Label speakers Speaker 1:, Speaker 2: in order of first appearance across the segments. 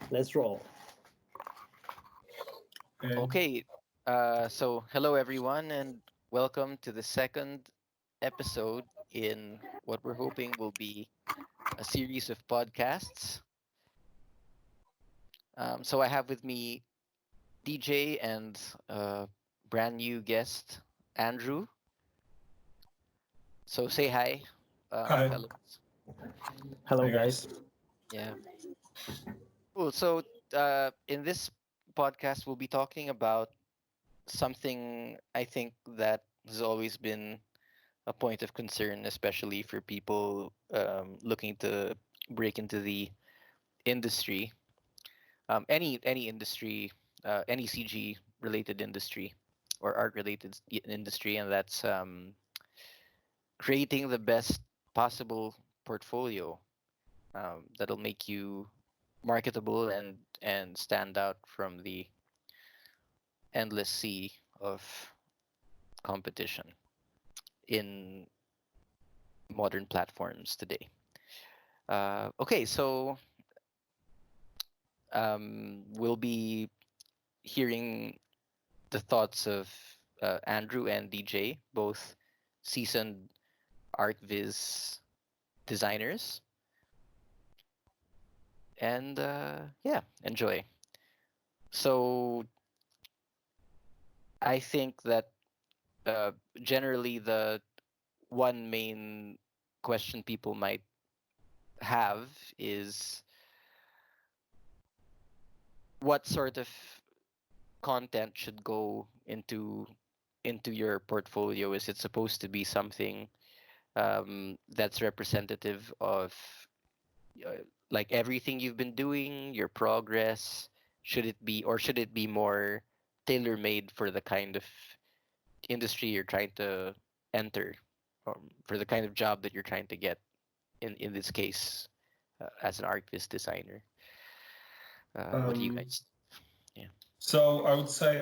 Speaker 1: Let's roll.
Speaker 2: And
Speaker 3: Okay, so hello everyone, and welcome to the second episode in what we're hoping will be a series of podcasts. So I have with me DJ and brand new guest Andrew. So say hi,
Speaker 2: hi,
Speaker 3: fellows.
Speaker 1: Hello,
Speaker 2: hi
Speaker 1: guys.
Speaker 2: guys.
Speaker 3: Yeah, cool. So in this podcast, we'll be talking about something I think that has always been a point of concern, especially for people looking to break into the industry, any industry, any CG related industry or art related industry, and that's creating the best possible portfolio that'll make you marketable and stand out from the endless sea of competition in modern platforms today. Okay, so we'll be hearing the thoughts of Andrew and DJ, both seasoned ArcViz designers. And yeah, enjoy. So I think that generally the one main question people might have is what sort of content should go into your portfolio? Is it supposed to be something that's representative of uh, like everything you've been doing, your progress? Should it be, or should it be more tailor made for the kind of industry you're trying to enter, for the kind of job that you're trying to get? In this case, as an archivist designer, what do you
Speaker 2: Um,
Speaker 3: guys? Yeah.
Speaker 2: so I would say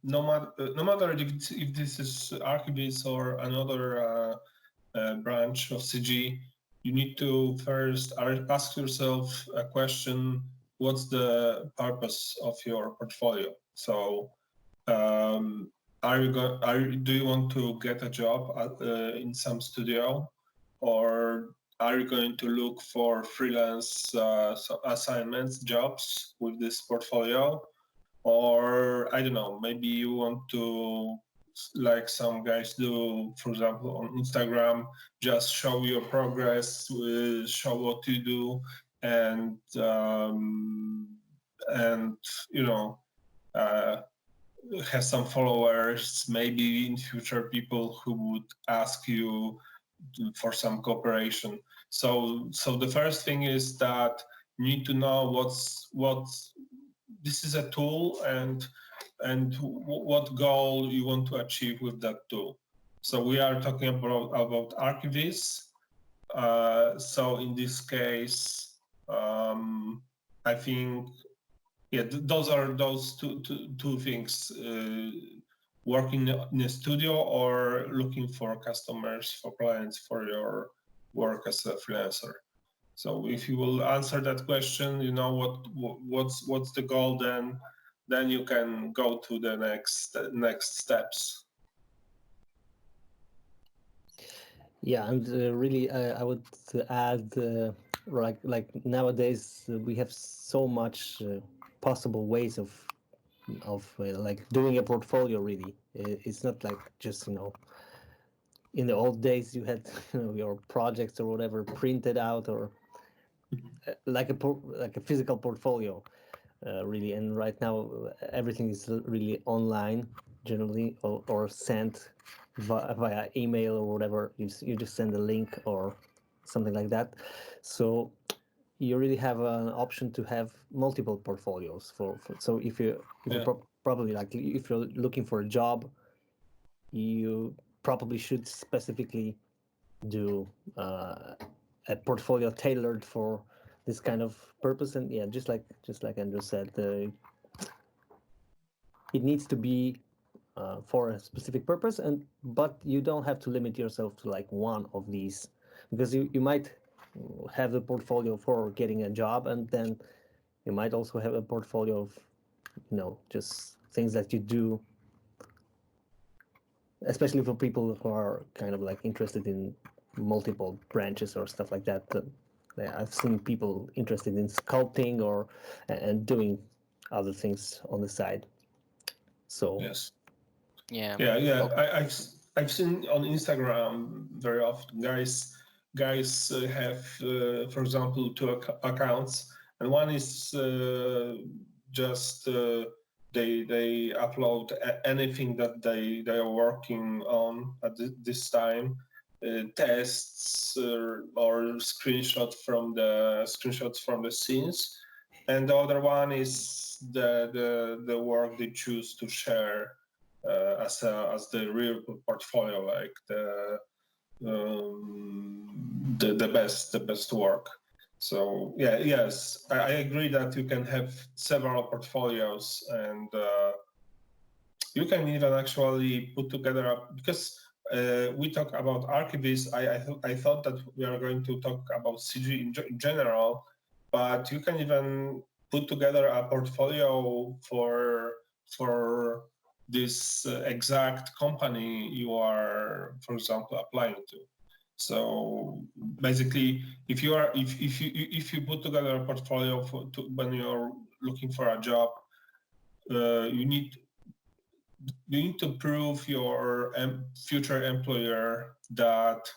Speaker 2: no matter if this is Archibis or another branch of CG, you need to first ask yourself a question: what's the purpose of your portfolio? So do you want to get a job in some studio, or are you going to look for freelance assignments, jobs with this portfolio? Or I don't know, maybe you want to, like some guys do, for example, on Instagram, just show your progress, show what you do, and and you know. Uh, has some followers, maybe in future people who would ask you for some cooperation. So the first thing is that you need to know what's this is a tool, and what goal you want to achieve with that tool. So we are talking about Archivist. So in this case, I think yeah, those are those two things: working in a studio or looking for customers, for clients for your work as a freelancer. So if you will answer that question, you know what's the goal, then you can go to the next steps.
Speaker 1: Yeah, and really, I would add, like nowadays we have so much possible ways of like doing a portfolio. Really, it's not like just in the old days you had your projects or whatever printed out or like like a physical portfolio. Really, and right now everything is really online generally, or sent via email or whatever. You just send a link or something like that. So you really have an option to have multiple portfolios so if you
Speaker 2: Yeah.
Speaker 1: probably, like, if you're looking for a job, you probably should specifically do a portfolio tailored for this kind of purpose. And yeah, just like Andrew said, it needs to be for a specific purpose, and but you don't have to limit yourself to like one of these, because you might have a portfolio for getting a job, and then You might also have a portfolio of, just things that you do, especially for people who are kind of like interested in multiple branches or stuff like that. Yeah, I've seen people interested in sculpting or and doing other things on the side. So
Speaker 2: Yes.
Speaker 3: Yeah.
Speaker 2: Yeah.
Speaker 3: Okay.
Speaker 2: I've seen on Instagram very often guys have, for example, two accounts, and one is just they upload anything that they are working on at this time, tests or screenshots from the scenes, and the other one is the work they choose to share as the real portfolio, like the best work. So yeah, yes, I agree that you can have several portfolios, and you can even actually put together because we talk about archivists. I thought that we are going to talk about CG in general, but you can even put together a portfolio for this exact company you are, for example, applying to. So basically, if you put together a portfolio when you're looking for a job, you need to prove your future employer that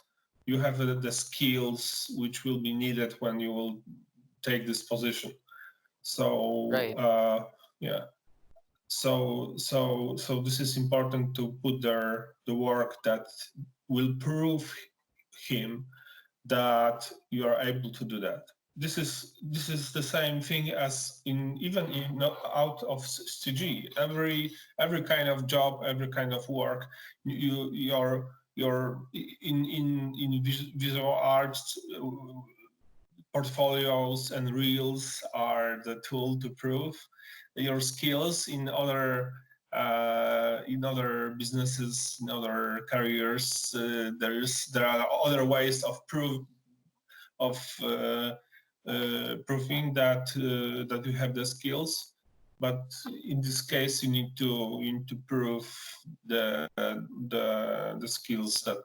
Speaker 2: you have the skills which will be needed when you will take this position. So
Speaker 3: Right.
Speaker 2: yeah, so this is important to put there the work that will prove him that you are able to do that. This is the same thing as in even in out of CG. Every kind of job, every kind of work, your in visual arts, portfolios and reels are the tool to prove your skills in other businesses, in other careers. There are other ways of proving that you have the skills, but in this case you need to prove the skills that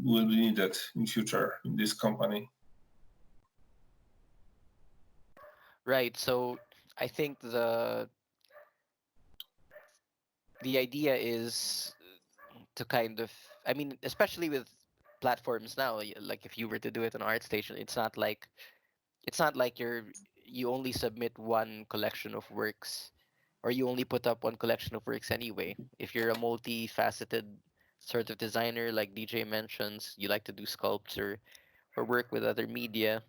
Speaker 2: will be needed in future in this company.
Speaker 3: Right. So I think the idea is to kind of, I mean, especially with platforms now, like if you were to do it on ArtStation, it's not like you only submit one collection of works, or you only put up one collection of works anyway. If you're a multifaceted sort of designer, like DJ mentions, you like to do sculpts or work with other media,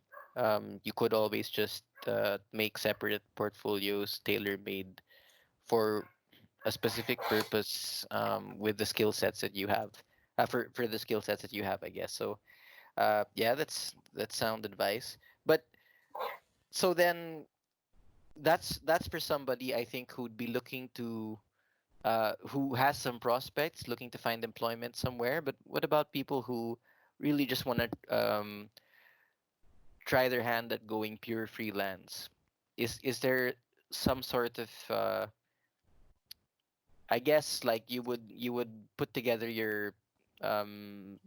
Speaker 3: you could always just make separate portfolios tailor made for a specific purpose, with the skill sets that you have, for the skill sets that you have, I guess. So yeah, that's sound advice. But so then that's for somebody, I think, who'd be looking to who has some prospects, looking to find employment somewhere. But what about people who really just want to try their hand at going pure freelance? Is there some sort of I guess, like, you would put together your um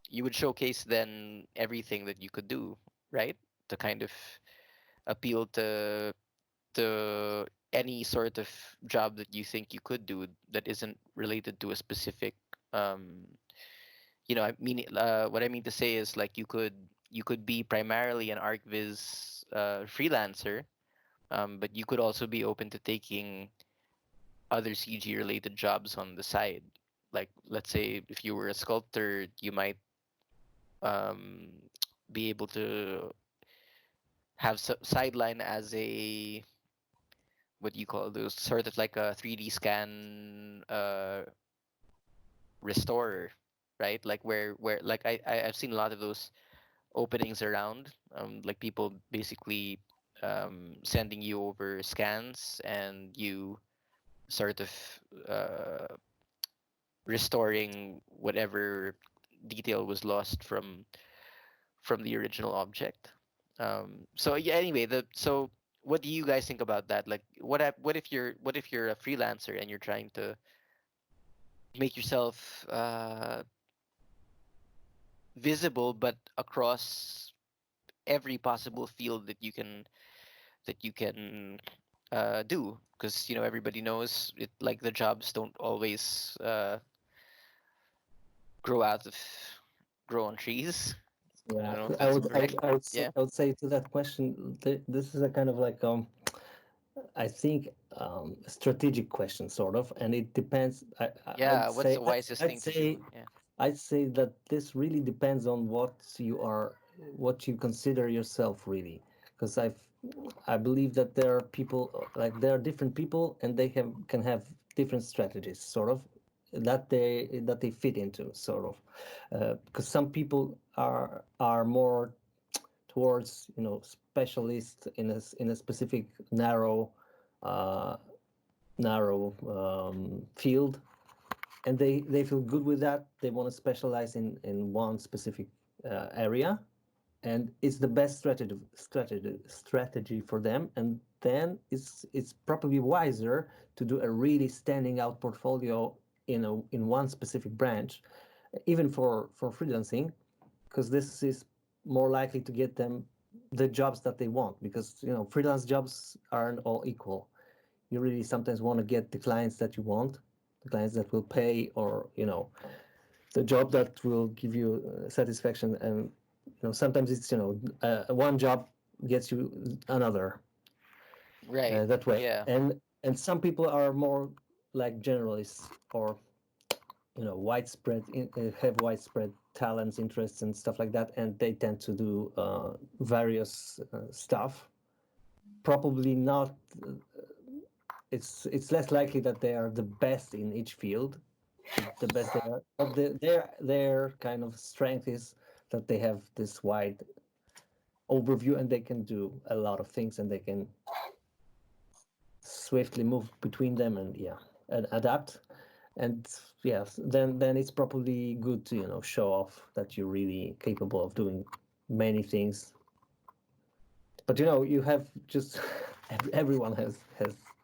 Speaker 3: you would showcase then everything that you could do, right? To kind of appeal to any sort of job that you think you could do that isn't related to a specific um I mean, what I mean to say is, like, you could be primarily an ArcViz freelancer, but you could also be open to taking other CG related jobs on the side. Like, let's say if you were a sculptor, you might um, be able to have sideline as a, what do you call those, sort of like a 3D scan restorer, right? Like, where like I've seen a lot of those openings around, like people basically sending you over scans, and you sort of uh, restoring whatever detail was lost from the original object. So yeah, anyway, the so what do you guys think about that? Like, what if you're a freelancer and you're trying to make yourself visible, but across every possible field that you can do, because everybody knows it. Like the jobs don't always grow out of grow on trees. I don't
Speaker 1: Yeah,
Speaker 3: know if that's correct. Yeah.
Speaker 1: I would say to that question, this is a kind of like I think a strategic question, sort of, and it depends.
Speaker 3: Yeah. What's the wisest
Speaker 1: I'd
Speaker 3: thing to do?
Speaker 1: say
Speaker 3: Yeah.
Speaker 1: I'd say that this really depends on what you consider yourself really, because I believe that there are people, like there are different people, and they can have different strategies, sort of, that they fit into, sort of, because some people are more towards specialists in a specific uh, narrow field, and they feel good with that. They want to specialize in one specific area, and it's the best strategy for them. And then it's probably wiser to do a really standing out portfolio in one specific branch, even for freelancing, because this is more likely to get them the jobs that they want, because freelance jobs aren't all equal. You really sometimes want to get the clients that you want, the clients that will pay, or the job that will give you satisfaction. And sometimes it's one job gets you another,
Speaker 3: Right.
Speaker 1: that way.
Speaker 3: Yeah.
Speaker 1: And some people are more like generalists, or have widespread talents, interests, and stuff like that, and they tend to do various stuff. Probably not. It's less likely that they are the best in each field, the best they are, but their kind of strength is that they have this wide overview, and they can do a lot of things, and they can swiftly move between them, and yeah, and adapt. And yes, then it's probably good to show off that you're really capable of doing many things. But you have just everyone has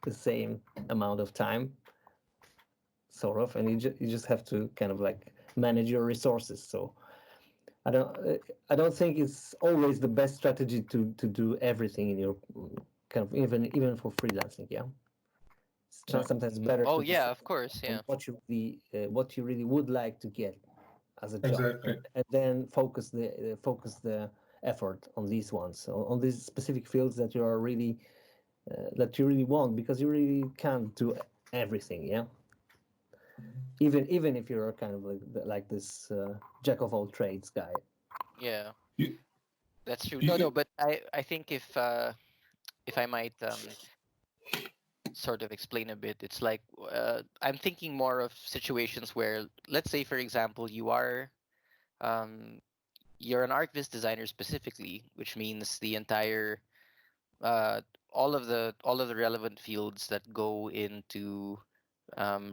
Speaker 1: the same amount of time, sort of, and you just have to kind of like manage your resources. So I don't think it's always the best strategy to do everything in your kind of, even for freelancing. Yeah, it's
Speaker 2: Yeah.
Speaker 1: sometimes better
Speaker 3: Oh
Speaker 1: to
Speaker 3: yeah,
Speaker 1: decide
Speaker 3: of course.
Speaker 1: on
Speaker 3: Yeah.
Speaker 1: what you really would like to get as a job,
Speaker 2: Exactly.
Speaker 1: and then focus the effort on these ones, on these specific fields that you really want, because you really can't do everything. Yeah, even if you're kind of like this jack of all trades guy.
Speaker 3: Yeah.
Speaker 2: You,
Speaker 3: That's true. No,
Speaker 2: you,
Speaker 3: no, but I think if I might sort of explain a bit, it's like I'm thinking more of situations where, let's say, for example, um you're an ArcVis designer specifically, which means the entire uh all of the relevant fields that go into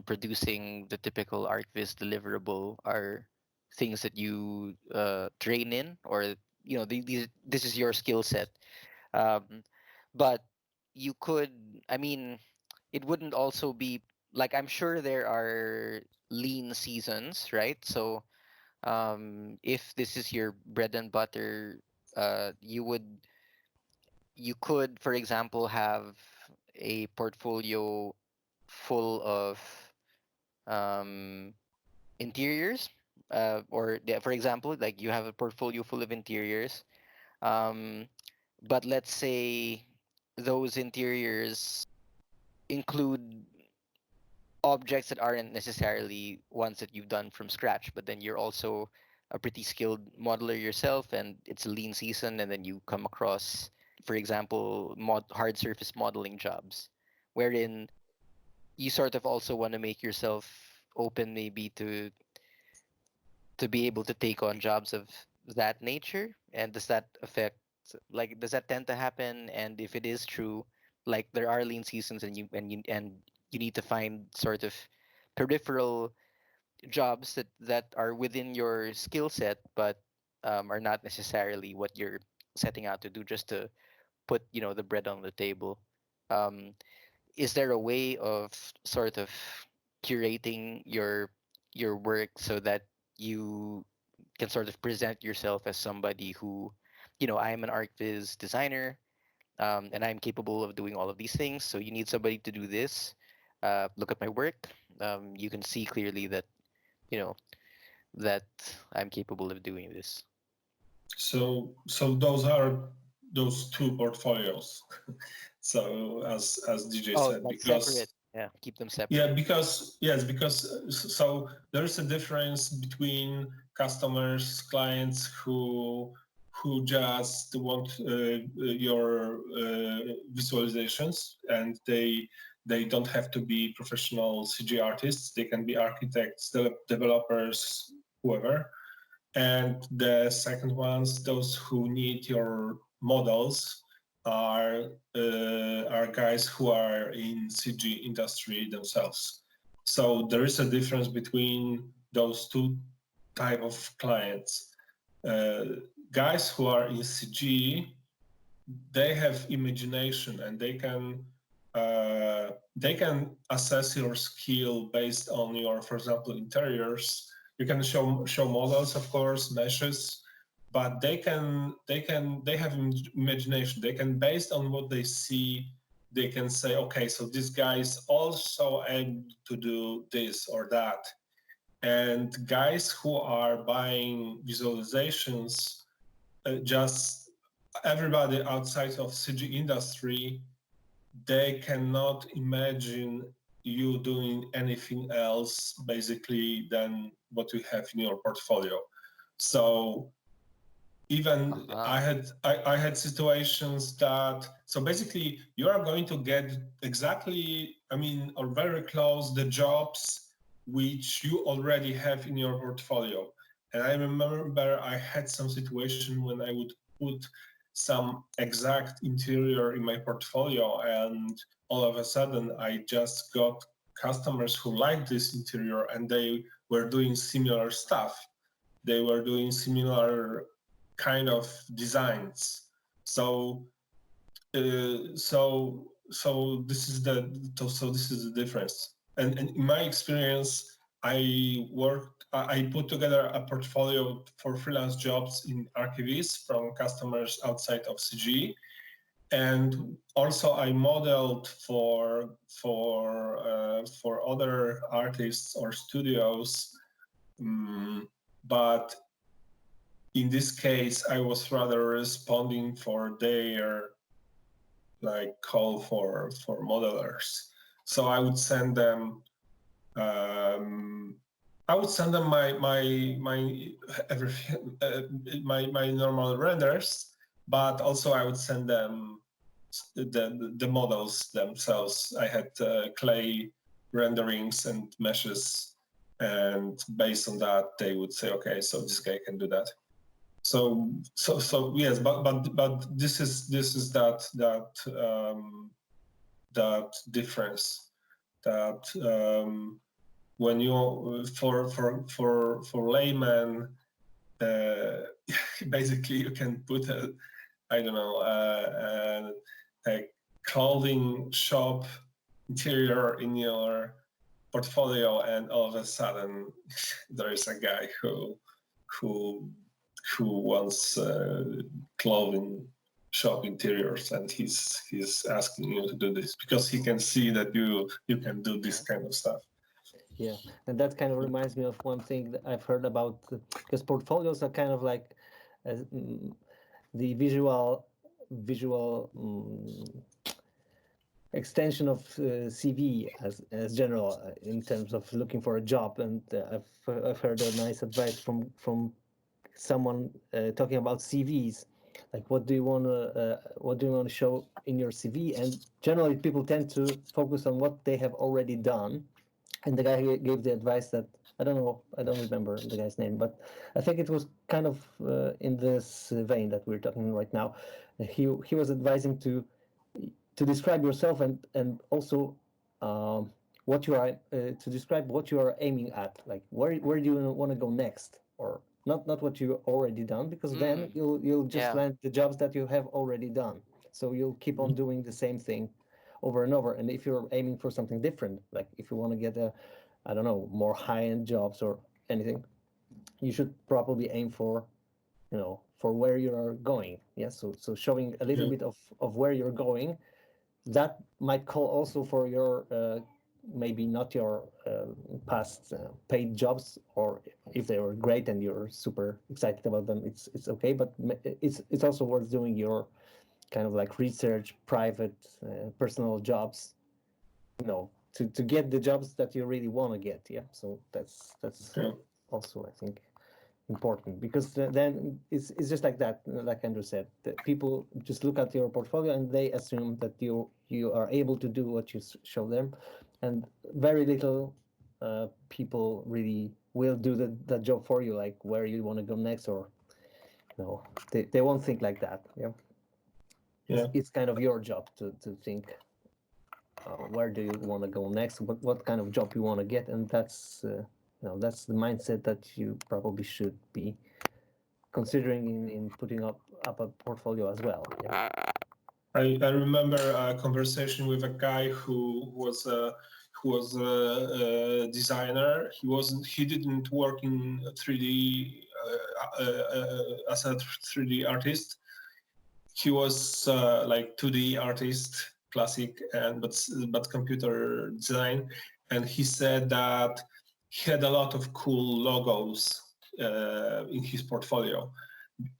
Speaker 3: producing the typical ArcVis deliverable are things that you train in, or this is your skill set. um, but you could, I mean, it wouldn't also be like, I'm sure there are lean seasons, right? So if this is your bread and butter, you would you could, for example, have a portfolio full of um, interiors, or yeah, for example, like you have a portfolio full of interiors, um, but let's say those interiors include objects that aren't necessarily ones that you've done from scratch, but then you're also a pretty skilled modeler yourself, and it's a lean season, and then you come across, for example, hard surface modeling jobs, wherein you sort of also want to make yourself open maybe to be able to take on jobs of that nature. And does that affect, like, does that tend to happen? And if it is true, like, there are lean seasons, and you need to find sort of peripheral jobs that are within your skill set, but are not necessarily what you're setting out to do, just to put the bread on the table. Um, is there a way of sort of curating your work so that you can sort of present yourself as somebody who, I'm an art viz designer, and I'm capable of doing all of these things. So you need somebody to do this. Look at my work. You can see clearly that you know that I'm capable of doing this.
Speaker 2: So those are those two portfolios. So as DJ
Speaker 3: Oh,
Speaker 2: said,
Speaker 3: like separate.
Speaker 2: because
Speaker 3: Yeah, keep them
Speaker 2: yeah,
Speaker 3: separate.
Speaker 2: because yes, because so there's a difference between customers, clients who just want your visualizations, and they don't have to be professional CG artists. They can be architects, developers, whoever. And the second ones, those who need your models, are guys who are in CG industry themselves. So there is a difference between those two type of clients. Guys who are in CG, they have imagination, and they can assess your skill based on your, for example, interiors. You can show models, of course, meshes, but they have imagination. They can, based on what they see, they can say, okay, so this guy is also able to do this or that. And guys who are buying visualizations, just everybody outside of CG industry, they cannot imagine you doing anything else basically than what you have in your portfolio. So even
Speaker 3: Uh-huh.
Speaker 2: I had situations that, so basically you are going to get exactly, or very close, the jobs which you already have in your portfolio. And I remember I had some situation when I would put some exact interior in my portfolio, and all of a sudden I just got customers who liked this interior, and they were doing similar stuff. They were doing similar kind of designs. So this is the difference. And in my experience, I put together a portfolio for freelance jobs in archivists from customers outside of CG, and also I modeled for other artists or studios. But in this case, I was rather responding for their call for modelers. So I would send them my everything, my normal renders, but also I would send them the models themselves. I had clay renderings and meshes, and based on that, they would say, okay, so this guy can do that. So yes, but this is that difference, that when you for layman, basically you can put a clothing shop interior in your portfolio, and all of a sudden there is a guy who wants clothing shop interiors, and he's asking you to do this because he can see that you can do this kind of stuff.
Speaker 1: Yeah, and that kind of reminds me of one thing that I've heard about, because portfolios are kind of like the visual extension of CV as general, in terms of looking for a job. And I've heard a nice advice from someone talking about CVs, like what do you want to show in your CV. And generally people tend to focus on what they have already done. And the guy gave the advice that, I don't know, I don't remember the guy's name, but I think it was kind of in this vein that we're talking right now. He was advising to describe yourself, and also what you are to describe what you are aiming at, like where do you want to go next, or not what you already done, because then you'll just
Speaker 3: Yeah.
Speaker 1: land the jobs that you have already done. So you'll keep on doing the same thing over and over. And if you're aiming for something different, like if you want to get a, I don't know, more high-end jobs or anything, you should probably aim for, for where you are going. Yeah. So showing a little
Speaker 2: Yeah.
Speaker 1: bit of where you're going, that might call also for your maybe not your past paid jobs, or if they were great and you're super excited about them, it's okay. But it's also worth doing your kind of like research, private, personal jobs, to get the jobs that you really want to get. Yeah. So that's
Speaker 2: Yeah.
Speaker 1: also, I think, important, because then it's just like that, like Andrew said, that people just look at your portfolio and they assume that you are able to do what you show them, and very little people really will do the job for you, like where you want to go next, or they won't think like that. Yeah.
Speaker 2: Yeah.
Speaker 1: It's kind of your job to think, where do you want to go next, what kind of job you want to get, and that's the mindset that you probably should be considering in putting up a portfolio as well. Yeah.
Speaker 2: I remember a conversation with a guy who was a designer. He didn't work in 3D as a 3D artist. He was like 2D artist, classic, and but computer design. And he said that he had a lot of cool logos in his portfolio,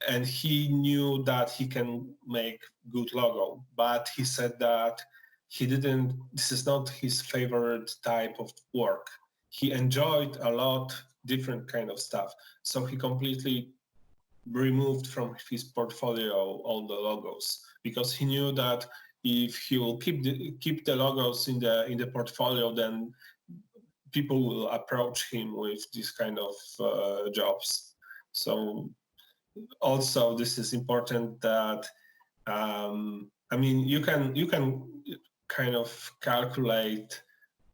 Speaker 2: and he knew that he can make good logo, but he said that he didn't this is not his favorite type of work. He enjoyed a lot different kind of stuff, so he completely removed from his portfolio all the logos, because he knew that if he will keep the logos in the portfolio, then people will approach him with this kind of jobs. So also this is important that I mean you can kind of calculate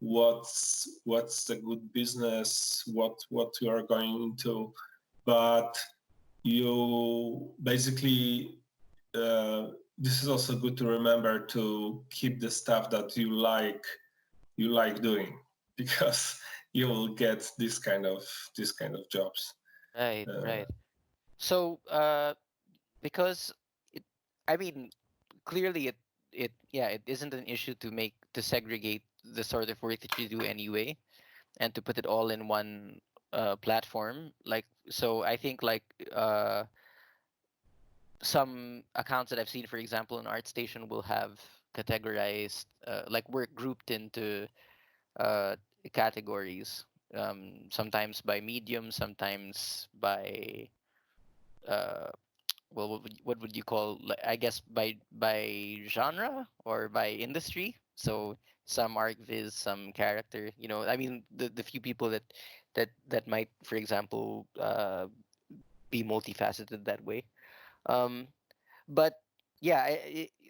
Speaker 2: what's the good business, what you are going into, but you basically this is also good to remember to keep the stuff that you like doing, because you will get this kind of jobs.
Speaker 3: Right.
Speaker 2: uh,
Speaker 3: Right. So, because it, I mean, clearly it isn't an issue to segregate the sort of work that you do anyway, and to put it all in one platform. Like, so I think like some accounts that I've seen, for example, in ArtStation will have categorized like work grouped into uh, categories. Sometimes by medium, sometimes by uh, well, what would you call? I guess by genre or by industry. So some art viz, some character. I mean, the few people that might, for example, be multifaceted that way. Um, but yeah,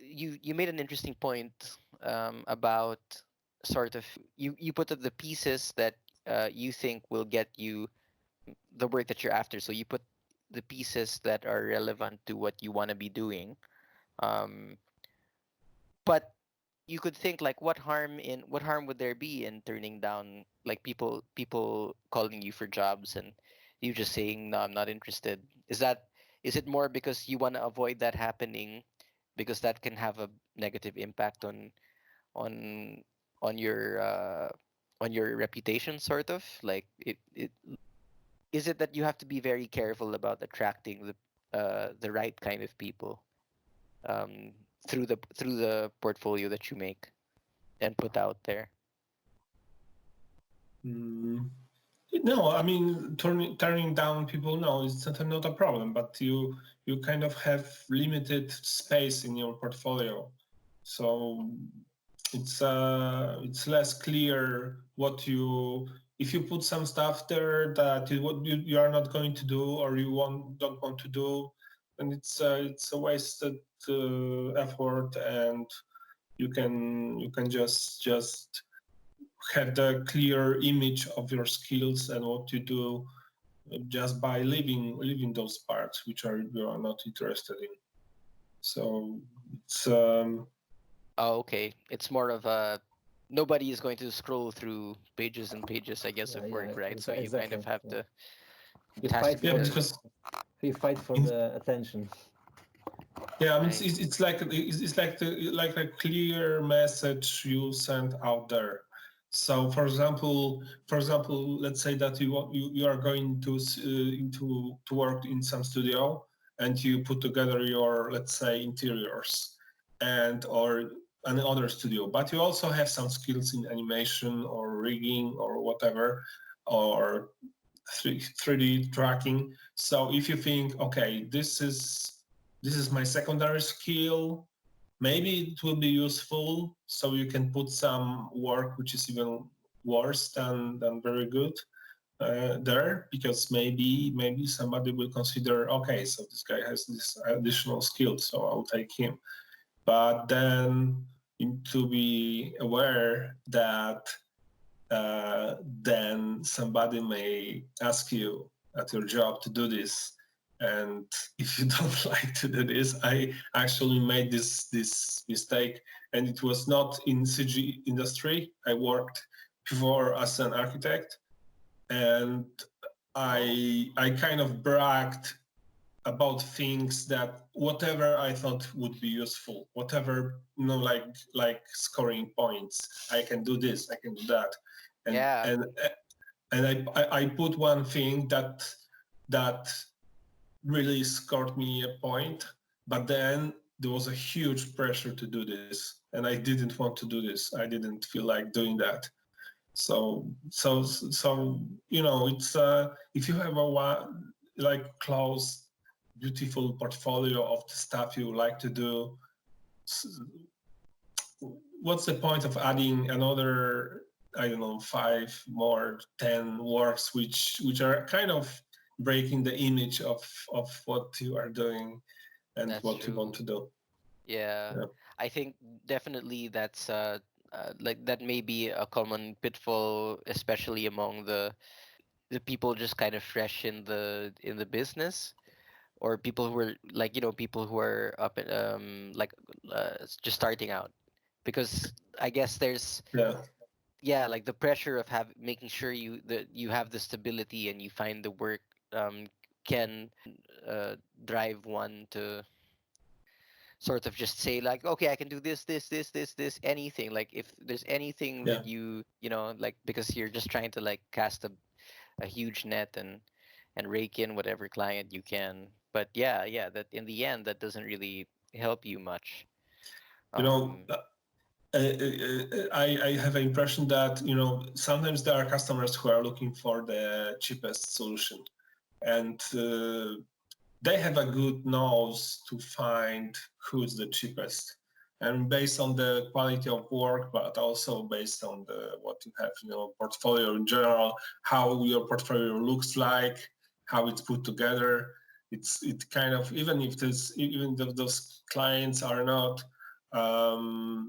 Speaker 3: you made an interesting point about sort of you put up the pieces that you think will get you the work that you're after. So you put the pieces that are relevant to what you want to be doing. Um, but you could think like what harm would there be in turning down like people calling you for jobs and you just saying no, I'm not interested. Is it more because you want to avoid that happening, because that can have a negative impact on on your uh on your reputation, sort of like it is it that you have to be very careful about attracting the right kind of people um through the portfolio that you make and put out there?
Speaker 2: mm, no, I mean turning down people, no, it's not a problem, but you kind of have limited space in your portfolio, so it's less clear what you if you put some stuff there that you are not going to do, or don't want to do, and it's a wasted effort, and you can just have the clear image of your skills and what you do just by leaving those parts which you are not interested in. So it's
Speaker 3: Oh, okay. It's more of a nobody is going to scroll through pages and pages, I guess,
Speaker 1: Yeah,
Speaker 3: of work, right? So you kind of
Speaker 1: exactly.
Speaker 3: have
Speaker 1: Yeah.
Speaker 3: to.
Speaker 1: You
Speaker 3: It has to
Speaker 1: fight
Speaker 3: be
Speaker 2: yeah,
Speaker 1: for
Speaker 3: the
Speaker 2: because
Speaker 1: you fight for
Speaker 2: in,
Speaker 1: the attention.
Speaker 2: yeah, I mean
Speaker 3: right.
Speaker 2: it's like like a clear message you send out there. So for example, let's say that you are going to to work in some studio, and you put together your, let's say, interiors and or another studio, but you also have some skills in animation or rigging or whatever, or 3D tracking. So if you think, okay, this is my secondary skill, maybe it will be useful. So you can put some work which is even worse than very good there, because maybe somebody will consider, okay, so this guy has this additional skill, so I'll take him. But then you need to be aware that then somebody may ask you at your job to do this, and if you don't like to do this, I actually made this mistake, and it was not in CG industry. I worked before as an architect, and I kind of bragged about things that whatever I thought would be useful, whatever, like scoring points. I can do this, I can do that, and
Speaker 3: Yeah.
Speaker 2: and and I put one thing that really scored me a point, but then there was a huge pressure to do this, and I didn't want to do this. I didn't feel like doing that. So it's if you have a like close, beautiful portfolio of the stuff you like to do, what's the point of adding another, I don't know, 5 more 10 works which are kind of breaking the image of what you are doing and
Speaker 3: That's
Speaker 2: what you want
Speaker 3: true.
Speaker 2: to do.
Speaker 3: Yeah.
Speaker 2: Yeah.
Speaker 3: I think definitely that's like that may be a common pitfall, especially among the people just kind of fresh in the business, or people who are like, people who are up at, like just starting out, because I guess there's,
Speaker 2: Yeah.
Speaker 3: yeah, like the pressure of have making sure that you have the stability and you find the work can drive one to sort of just say like, okay, I can do this, anything. Like if there's anything
Speaker 2: Yeah.
Speaker 3: that like, because you're just trying to like cast a huge net and rake in whatever client you can. But yeah, that in the end that doesn't really help you much.
Speaker 2: You know,
Speaker 3: um
Speaker 2: I have an impression that sometimes there are customers who are looking for the cheapest solution, and they have a good nose to find who's the cheapest, and based on the quality of work, but also based on the what you have, portfolio in general, how your portfolio looks like, how it's put together. It kind of, even if those clients are not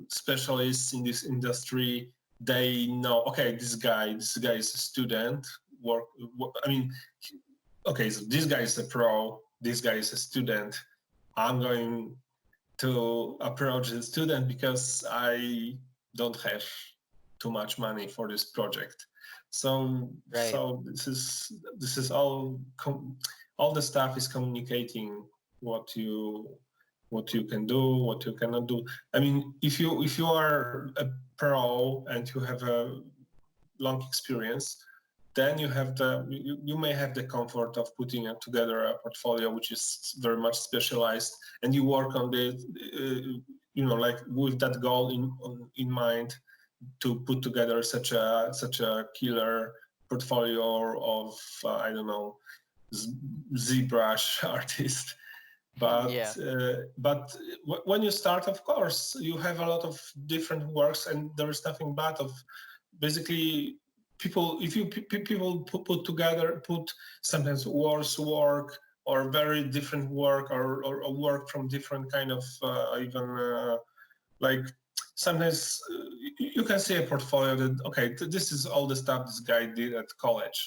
Speaker 2: specialists in this industry, they know, okay, this guy is a student. I mean, okay, so this guy is a pro, this guy is a student. I'm going to approach the student because I don't have too much money for this project. So
Speaker 3: right.
Speaker 2: so this is all the stuff is communicating what you can do, what you cannot do. I mean, if you are a pro and you have a long experience, then you may have the comfort of putting together a portfolio which is very much specialized, and you work on the like with that goal in mind, to put together such a killer portfolio of I don't know, ZBrush artist. But
Speaker 3: Yeah.
Speaker 2: when you start, of course, you have a lot of different works, and there is nothing bad of basically people. If you people put together, put sometimes worse work or very different work, or work from different kind of even like sometimes you can see a portfolio that, okay, this is all the stuff this guy did at college,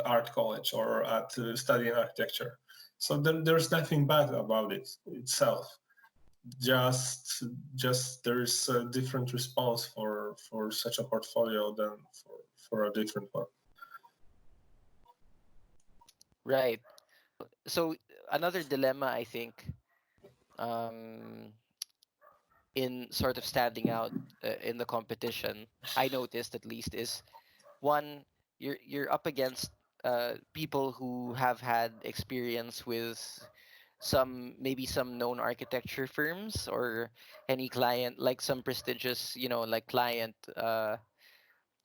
Speaker 2: art college or at studying architecture. So there's nothing bad about it itself. Just there's a different response for such a portfolio than for a different one.
Speaker 3: Right. So another dilemma, I think, um, in sort of standing out in the competition, I noticed at least, is one, you're up against people who have had experience with maybe some known architecture firms, or any client, like some prestigious, like client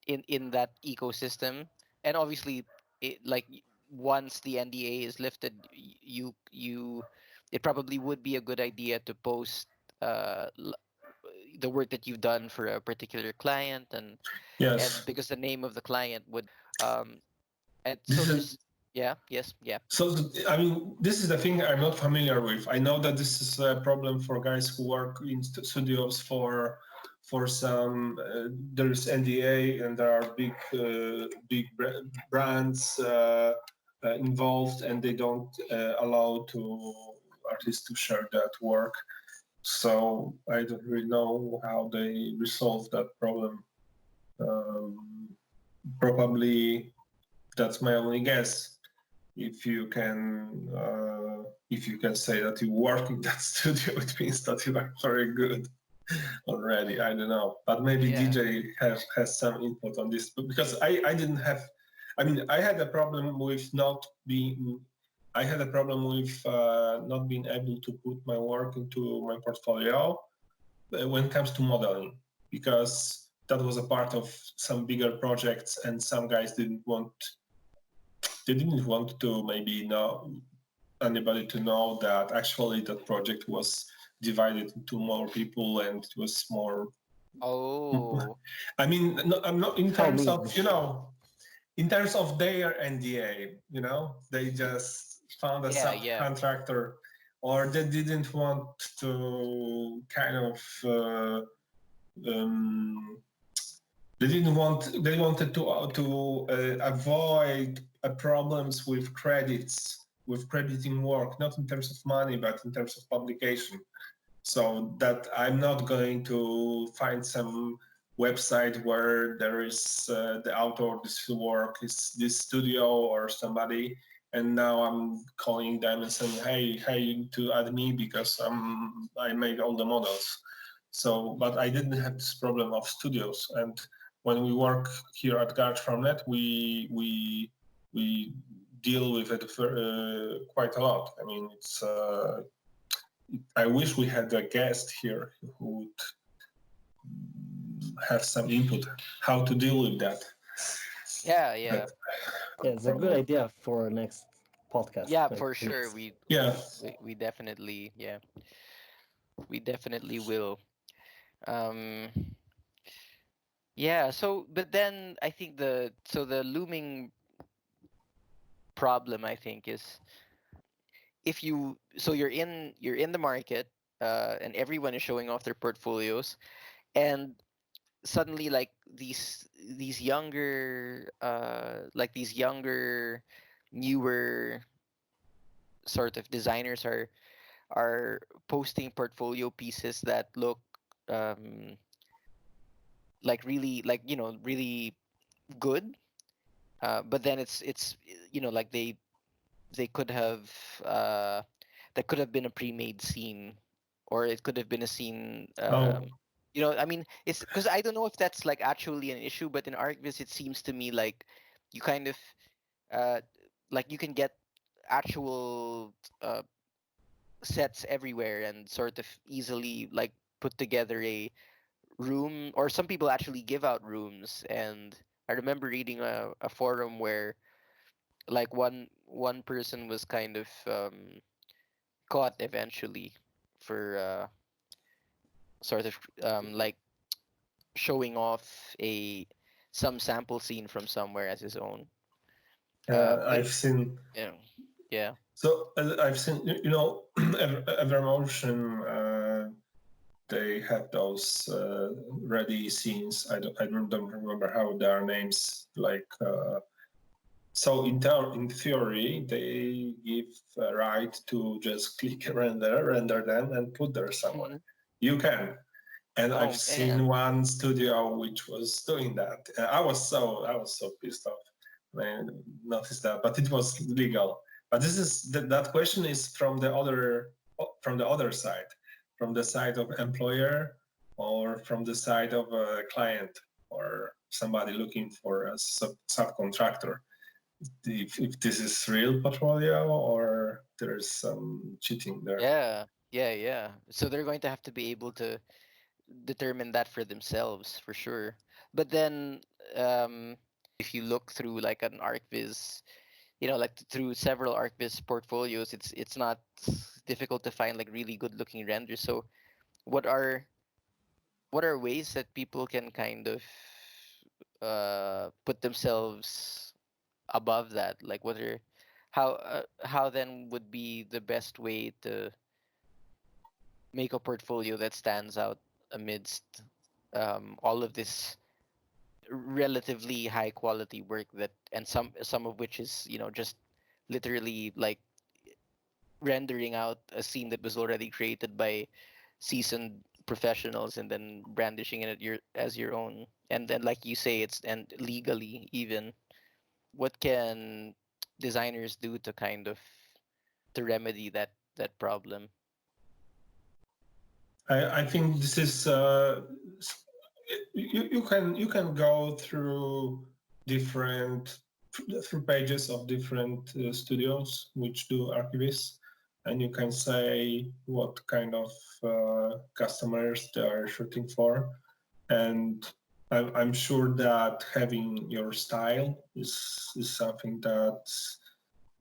Speaker 3: in that ecosystem. And obviously, once the NDA is lifted, it probably would be a good idea to post uh, l- the work that you've done for a particular client, and
Speaker 2: Yes.
Speaker 3: because the name of the client would, um and so
Speaker 2: This is
Speaker 3: there's, yeah, yes, yeah.
Speaker 2: so. I mean, this is the thing I'm not familiar with. I know that this is a problem for guys who work in studios for some. There's NDA and there are big brands involved, and they don't allow to artists to share that work. So I don't really know how they resolve that problem. Um, Probably that's my only guess. If you can say that you work in that studio, it means that you are very good already. I don't know, but maybe
Speaker 3: Yeah.
Speaker 2: DJ has some input on this, because I didn't have. I mean, I had a problem with not being. I had a problem with not being able to put my work into my portfolio when it comes to modeling, because that was a part of some bigger projects, and some guys didn't want to maybe know anybody to know that actually that project was divided into more people, and it was more.
Speaker 3: Oh.
Speaker 2: I mean, no, I'm not in
Speaker 1: How
Speaker 2: terms of
Speaker 1: mean?
Speaker 2: in terms of their NDA. They just found a
Speaker 3: Yeah, yeah.
Speaker 2: subcontractor, or they didn't want to kind of. Um, they wanted to avoid problems with crediting work, not in terms of money, but in terms of publication. So that I'm not going to find some website where there is the author of this work is this studio or somebody, and now I'm calling them and saying, hey, you need to add me because I made all the models. So, but I didn't have this problem of studios. And when we work here at GarageFarmNet, we deal with it quite a lot. I mean, it's. I wish we had a guest here who would have some input how to deal with that.
Speaker 3: Yeah, yeah.
Speaker 2: But
Speaker 1: Yeah, it's a good idea for next podcast.
Speaker 3: Yeah,
Speaker 1: Like,
Speaker 3: for sure. We
Speaker 2: yeah,
Speaker 3: we definitely, yeah, we definitely will. Um yeah, so but then I think the looming problem, I think, is, if you so you're in the market, and everyone is showing off their portfolios, and suddenly, like, these younger, newer sort of designers are posting portfolio pieces that look, um like, really, like, really good, but then it's like, they could have, uh that could have been a pre-made scene, or it could have been a scene,
Speaker 2: oh,
Speaker 3: I mean, it's because I don't know if that's, like, actually an issue, but in ArcViz it seems to me like you kind of, uh like, you can get actual, uh sets everywhere, and sort of easily, like, put together a room, or some people actually give out rooms. And I remember reading a forum where, like, one person was kind of, caught eventually for, sort of, like, showing off a some sample scene from somewhere as his own. But
Speaker 2: I've seen.
Speaker 3: you know, yeah,
Speaker 2: So I've seen, Evermotion. They have those ready scenes. I don't remember how their names, like So in theory, they give a right to just click render them, and put there somewhere.
Speaker 3: Mhm.
Speaker 2: You can, and I've
Speaker 3: Oh
Speaker 2: seen
Speaker 3: man.
Speaker 2: one studio which was doing that. I was so pissed off when I noticed that, but it was legal. But this is that question is from the other side, from the side of employer, or from the side of a client, or somebody looking for a subcontractor. If this is real portfolio, or there's some cheating there.
Speaker 3: Yeah. Yeah, yeah. So they're going to have to be able to determine that for themselves for sure. But then if you look through like an ArcViz, like through several ArcViz portfolios, it's not difficult to find like really good looking renders. So what are what are ways that people can kind of put themselves above that? Like what are how then would be the best way to make a portfolio that stands out amidst all of this relatively high quality work, that and some of which is just literally like rendering out a scene that was already created by seasoned professionals and then brandishing it as your own, and then like you say, it's and legally even. What can designers do to kind of to remedy that problem?
Speaker 2: I think this is you can go through different through pages of different studios which do archivists, and you can say what kind of customers they are shooting for, and I'm sure that having your style is something that's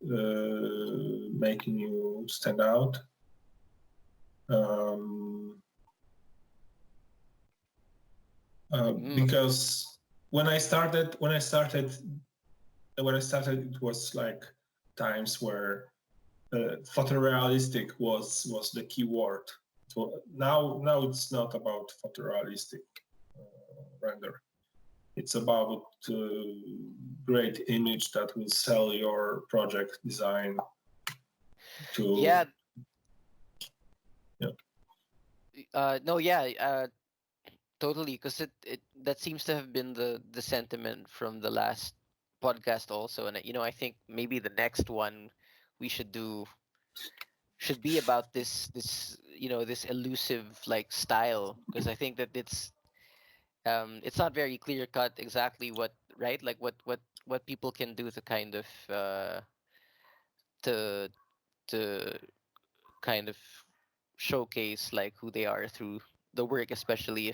Speaker 2: making you stand out. Um,
Speaker 3: Mm,
Speaker 2: because when I started, it was like times where photorealistic was the key word. So now it's not about photorealistic render. It's about great image that will sell your project design to.
Speaker 3: yeah.
Speaker 2: Yeah.
Speaker 3: No, yeah, totally, because it that seems to have been the sentiment from the last podcast also, and I think maybe the next one we should do should be about this this elusive like style, because I think that it's not very clear cut exactly what, right, like what people can do to kind of to to kind of showcase like who they are through the work, especially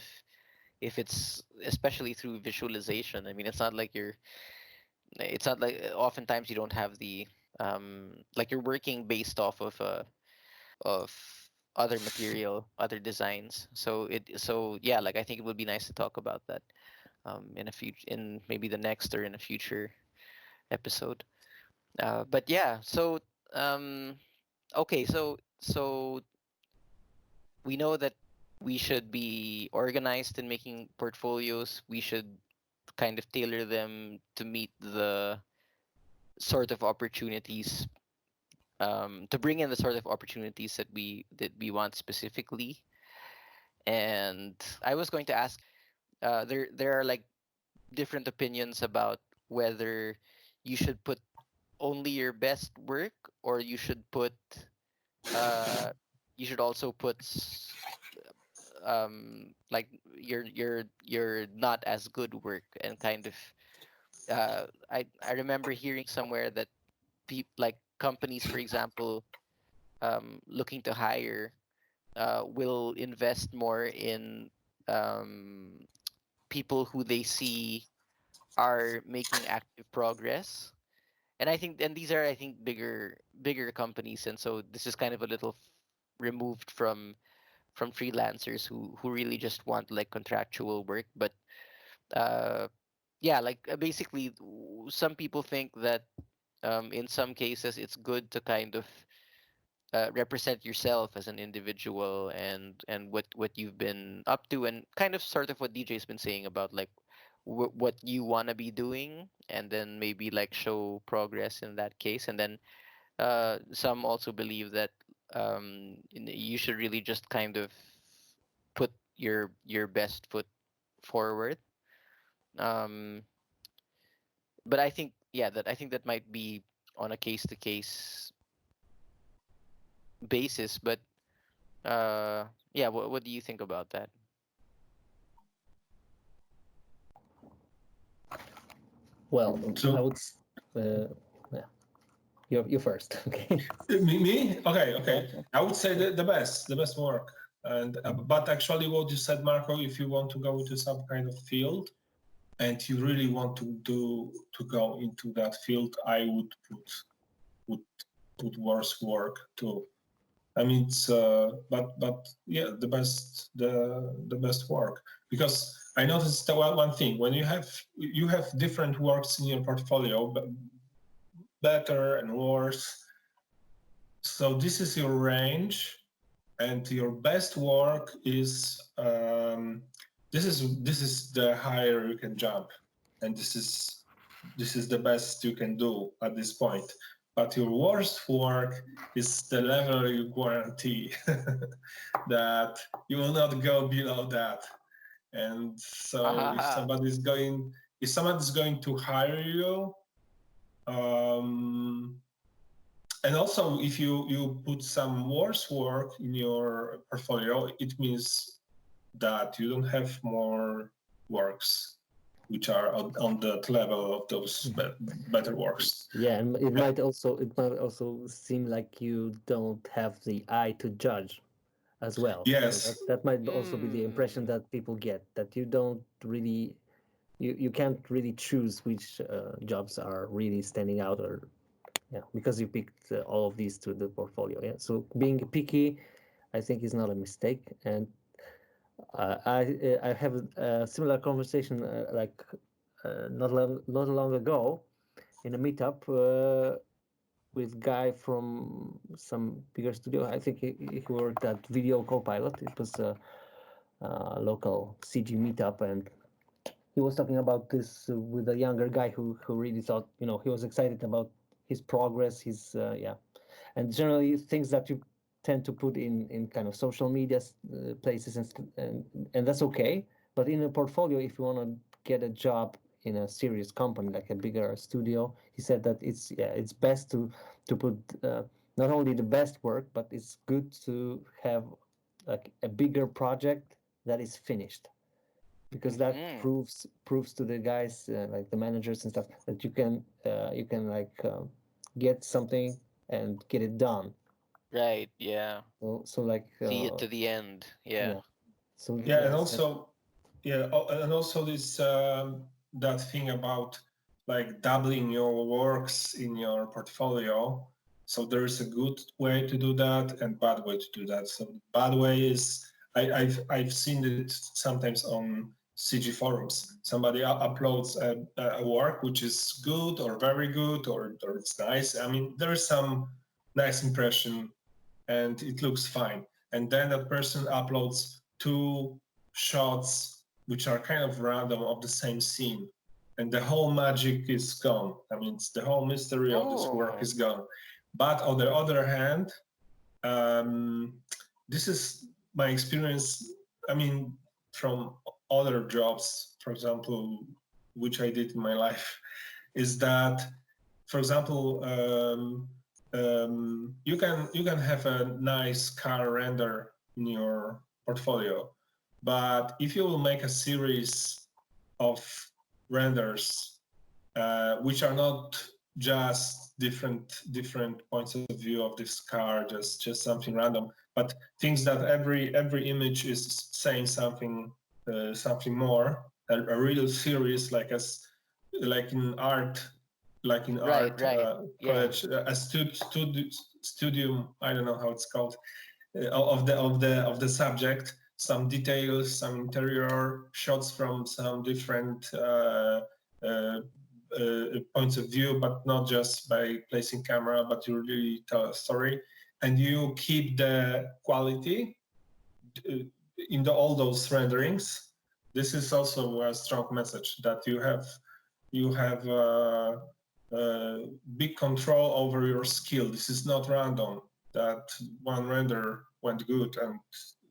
Speaker 3: if it's especially through visualization. I mean, it's not like oftentimes you don't have the like you're working based off of other material, other designs. So yeah, like I think it would be nice to talk about that in a future, in maybe the next or in a future episode. But yeah, so um okay, so we know that we should be organized in making portfolios. We should kind of tailor them to meet the sort of opportunities, to bring in the sort of opportunities that we want specifically. And I was going to ask, there are like different opinions about whether you should put only your best work, or uh you should also put like your not as good work, and kind of I remember hearing somewhere that like companies, for example, looking to hire, will invest more in um, people who they see are making active progress. And I think, and these are, I think, bigger companies, and so this is kind of a little removed from freelancers who really just want like contractual work. But uh, yeah, like basically, some people think that in some cases it's good to kind of represent yourself as an individual, and what you've been up to, and kind of sort of what DJ's been saying about like what you want to be doing, and then maybe like show progress in that case. And then some also believe that you should really just kind of put your best foot forward. um but I think, yeah, that I think that might be on a case to case basis. But yeah, what do you think about that?
Speaker 1: Well, I
Speaker 2: So
Speaker 1: would. Uh, yeah, you first. Okay.
Speaker 2: me? Okay,
Speaker 1: Yeah.
Speaker 2: okay. I would say the best work. And but actually, what you said, Marco, if you want to go into some kind of field and you really want to go into that field, I would put worse work too. I mean, it's but yeah, the best work, because I noticed that one thing, when you have different works in your portfolio, but better and worse. So this is your range, and your best work is this is the higher you can jump, and this is the best you can do at this point. But your worst work is the level you guarantee that you will not go below that. And so if somebody's going to hire you, um, and also if you put some worse work in your portfolio, it means that you don't have more works which are on that level of those better works.
Speaker 1: Yeah, and it might also seem like you don't have the eye to judge as well. So
Speaker 2: Yes.
Speaker 1: that might also be the impression
Speaker 3: Mm.
Speaker 1: that people get, that you don't really, you can't really choose which jobs are really standing out, or yeah, because you picked all of these to the portfolio. Yeah, so being picky, I think, is not a mistake. And I have a similar conversation like not long ago in a meetup with guy from some bigger studio. I think he worked at Video Copilot. It was a local CG meetup, and he was talking about this with a younger guy who really thought, he was excited about his progress, his yeah, and generally things that you tend to put in kind of social media places, and that's okay. But in a portfolio, if you want to get a job in a serious company like a bigger studio, he said that it's best to put not only the best work, but it's good to have like a bigger project that is finished, because that
Speaker 3: Hmm.
Speaker 1: proves to the guys, like the managers and stuff, that you can like get something and get it done.
Speaker 3: Right, yeah.
Speaker 1: So like
Speaker 3: See it to the end. Yeah.
Speaker 1: yeah, so
Speaker 2: Yeah, and
Speaker 1: that,
Speaker 2: also, this that thing about like doubling your works in your portfolio. So there is a good way to do that and bad way to do that. So bad way is, I've seen it sometimes on CG forums. Somebody uploads a work which is good or very good, or it's nice. I mean, there is some nice impression and it looks fine. And then that person uploads two shots which are kind of random of the same scene, and the whole magic is gone. I mean, it's the whole mystery of this work
Speaker 3: Oh.
Speaker 2: is gone. But on the other hand, um, this is my experience. I mean, from other jobs, for example, which I did in my life, is that, for example, you can have a nice car render in your portfolio, but if you will make a series of renders which are not just different points of view of this car, just something random, but things that every image is saying something more, a real series, like in art,
Speaker 3: Right, right. Yeah.
Speaker 2: college, a studium, I don't know how it's called, of the subject, some details, some interior shots from some different uh, points of view, but not just by placing camera, but you really tell a story, and you keep the quality uh, in all those renderings, this is also a strong message that you have big control over your skill. This is not random. That one render went good and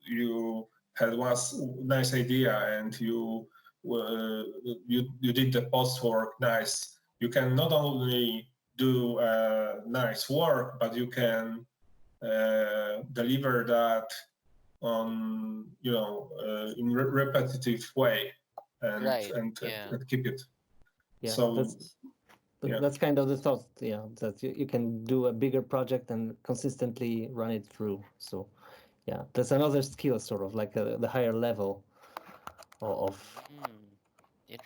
Speaker 2: you had one nice idea and you did the post work nice. You can not only do nice work, but you can deliver that on in repetitive way and
Speaker 3: Right.
Speaker 2: and,
Speaker 3: Yeah.
Speaker 2: and keep it.
Speaker 1: Yeah,
Speaker 2: So yeah.
Speaker 1: that's kind of the thought. Yeah, that you can do a bigger project and consistently run it through. So yeah, that's another skill, sort of like the higher level of
Speaker 3: Mm,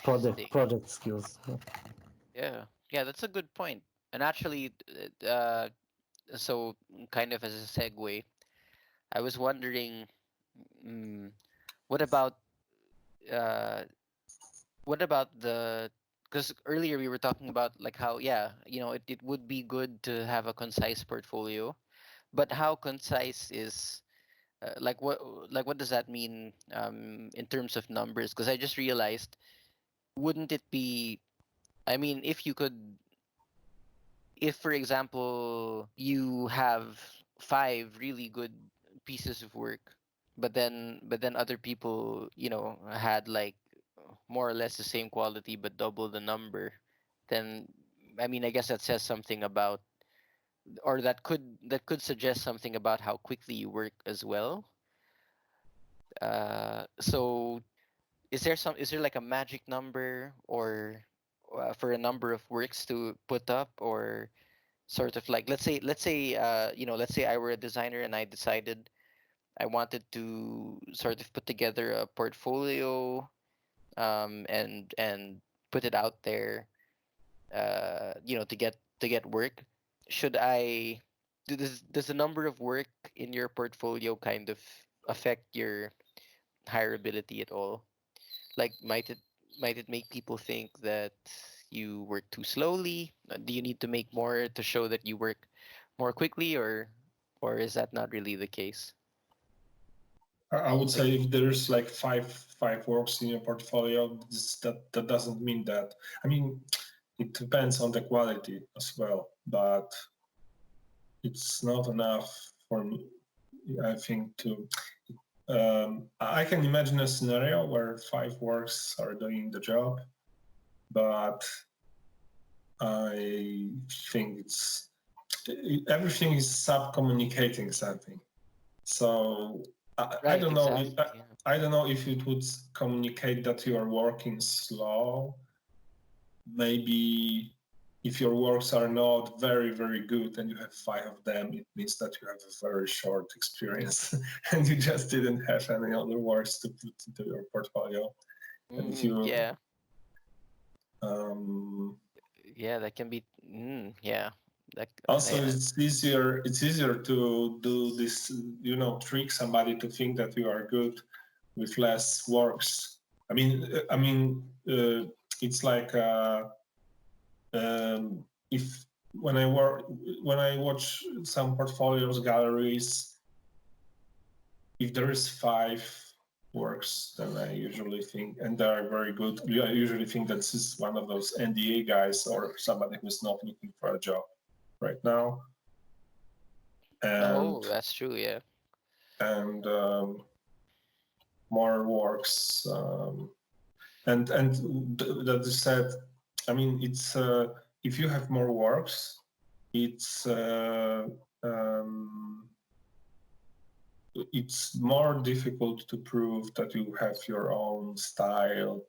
Speaker 1: project
Speaker 3: interesting.
Speaker 1: project skills. Yeah.
Speaker 3: Yeah. Yeah, that's a good point. And actually, so kind of as a segue, I was wondering, mm, what about uh, what about the? Because earlier we were talking about like how, yeah, it would be good to have a concise portfolio, but how concise is what does that mean in terms of numbers? Because I just realized, wouldn't it be? I mean, if for example you have five really good pieces of work, but then other people had like more or less the same quality but double the number, then I mean I guess that says something about, or that could suggest something about how quickly you work as well. So is there like a magic number, or for a number of works to put up, or sort of like, let's say I were a designer and I decided I wanted to sort of put together a portfolio, and put it out there, to get work. Should I does the number of work in your portfolio kind of affect your hireability at all? Like, might it make people think that you work too slowly? Do you need to make more to show that you work more quickly, or is that not really the case?
Speaker 2: I would
Speaker 3: Like,
Speaker 2: say if there's like five works in your portfolio, that doesn't mean that. I mean, it depends on the quality as well, but it's not enough for me, I think, to. I can imagine a scenario where five works are doing the job, but I think everything is sub-communicating something. So I
Speaker 3: right,
Speaker 2: don't know.
Speaker 3: exactly. Yeah.
Speaker 2: I don't know if it would communicate that you are working slow. Maybe if your works are not very, very good and you have five of them, it means that you have a very short experience and you just didn't have any other works to put into your portfolio. And if you
Speaker 3: Yeah,
Speaker 2: um,
Speaker 3: yeah, that can be. Yeah, that.
Speaker 2: also
Speaker 3: Yeah.
Speaker 2: it's easier to do this, trick somebody to think that you are good with less works. I mean, it's like if when I watch some portfolios galleries, if there is five works, then I usually think, and they are very good. I usually think that this is one of those NDA guys or somebody who's not looking for a job right now, and
Speaker 3: Oh, that's true. Yeah.
Speaker 2: and more works. And that is said, I mean, it's if you have more works, it's it's more difficult to prove that you have your own style,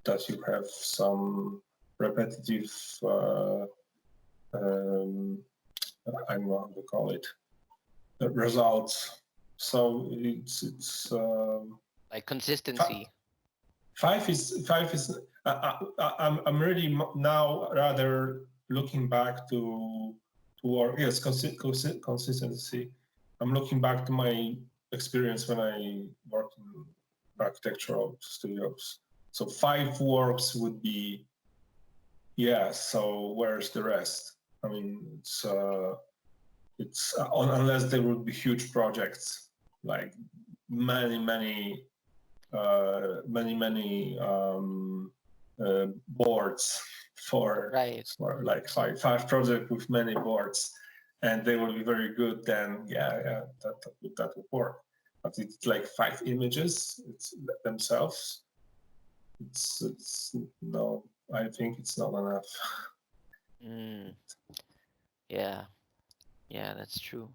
Speaker 2: that you have some repetitive um, I don't know how to call it, results. So it's
Speaker 3: Like consistency.
Speaker 2: five is I'm really now rather looking back to work. Yes, consistency. I'm looking back to my experience when I worked in architectural studios. So five works would be, yeah. So where's the rest? I mean, unless there would be huge projects, like many many boards for
Speaker 3: Right.
Speaker 2: like five projects with many boards, and they will be very good, then that would work. But it's like 5 images themselves. It's no, I think it's not enough.
Speaker 3: Mm, yeah. Yeah, that's true.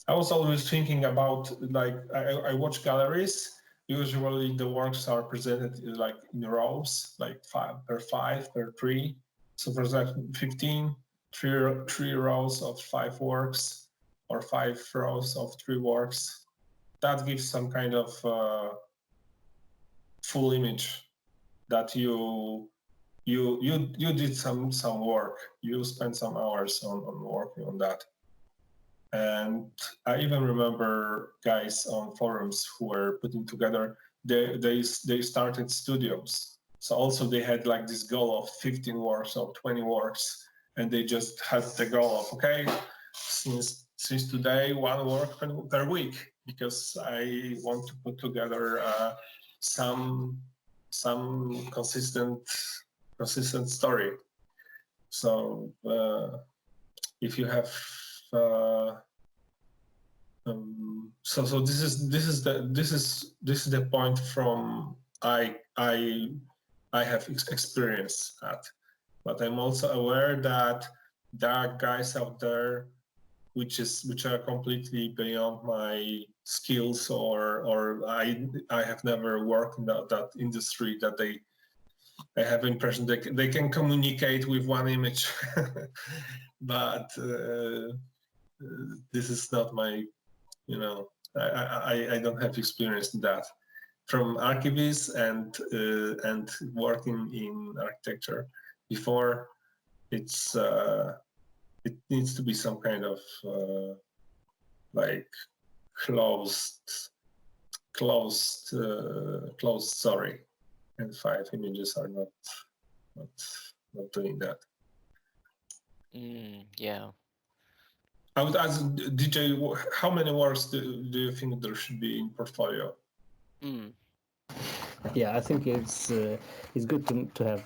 Speaker 2: I was always thinking about, like, I watch galleries. Usually the works are presented like in rows, like 5 per 3. So for example, 15, three rows of 5 works, or 5 rows of 3 works. That gives some kind of full image that you did some work. You spent some hours on working on that. And I even remember guys on forums who were putting together, they started studios. So also they had like this goal of 15 works or 20 works, and they just had the goal of, okay, since today, 1 work per week, because I want to put together some consistent story. So if you have so this is the point from I have experience at, but I'm also aware that there are guys out there which are completely beyond my skills, or I have never worked in that industry, that I have the impression they can communicate with one image. But this is not my, I don't have experience in that. From archivists and working in architecture before, it's it needs to be some kind of like closed story, and 5 images are not doing that.
Speaker 3: Yeah.
Speaker 2: I would ask DJ, how many works do you think there should be in portfolio?
Speaker 1: Yeah, I think it's good to have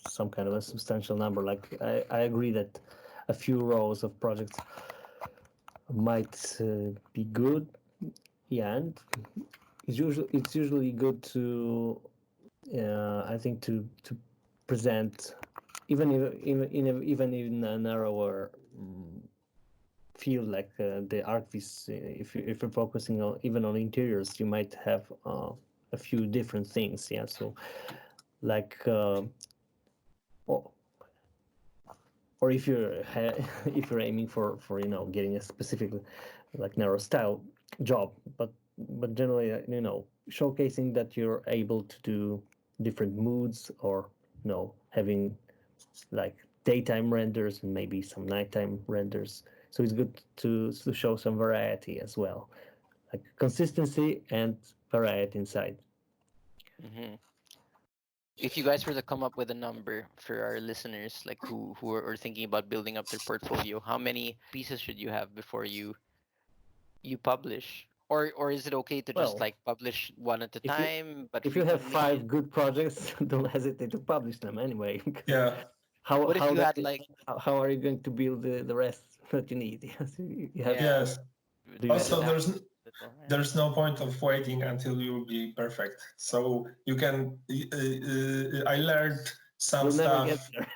Speaker 1: some kind of a substantial number. Like I agree that a few rows of projects might be good. Yeah, and it's usually good to I think to present even in a narrower field, like the archivists. If you're focusing on even on interiors, you might have a few different things. Yeah, so like or if you're if you're aiming for getting a specific like narrow style job, but generally showcasing that you're able to do different moods, or having like daytime renders and maybe some nighttime renders. So it's good to show some variety as well, like consistency and variety inside.
Speaker 3: Mm-hmm. If you guys were to come up with a number for our listeners, like who are thinking about building up their portfolio, how many pieces should you have before you publish? Or is it okay to just
Speaker 1: Well,
Speaker 3: like publish one at a
Speaker 1: if you
Speaker 3: time, but
Speaker 1: if you have
Speaker 3: frequently?
Speaker 1: 5 good projects, don't hesitate to publish them anyway.
Speaker 2: Yeah.
Speaker 1: how
Speaker 3: What if
Speaker 1: how
Speaker 3: you
Speaker 1: that
Speaker 3: had like,
Speaker 1: how are you going to build the rest that you need? Yes, you have.
Speaker 3: yeah,
Speaker 2: Yes.
Speaker 1: Do you
Speaker 3: the
Speaker 2: Also,
Speaker 1: have?
Speaker 3: stack beforehand?
Speaker 2: there's no point of waiting until you'll be perfect. So you can. I learned some
Speaker 1: You'll never
Speaker 2: stuff.
Speaker 1: get there.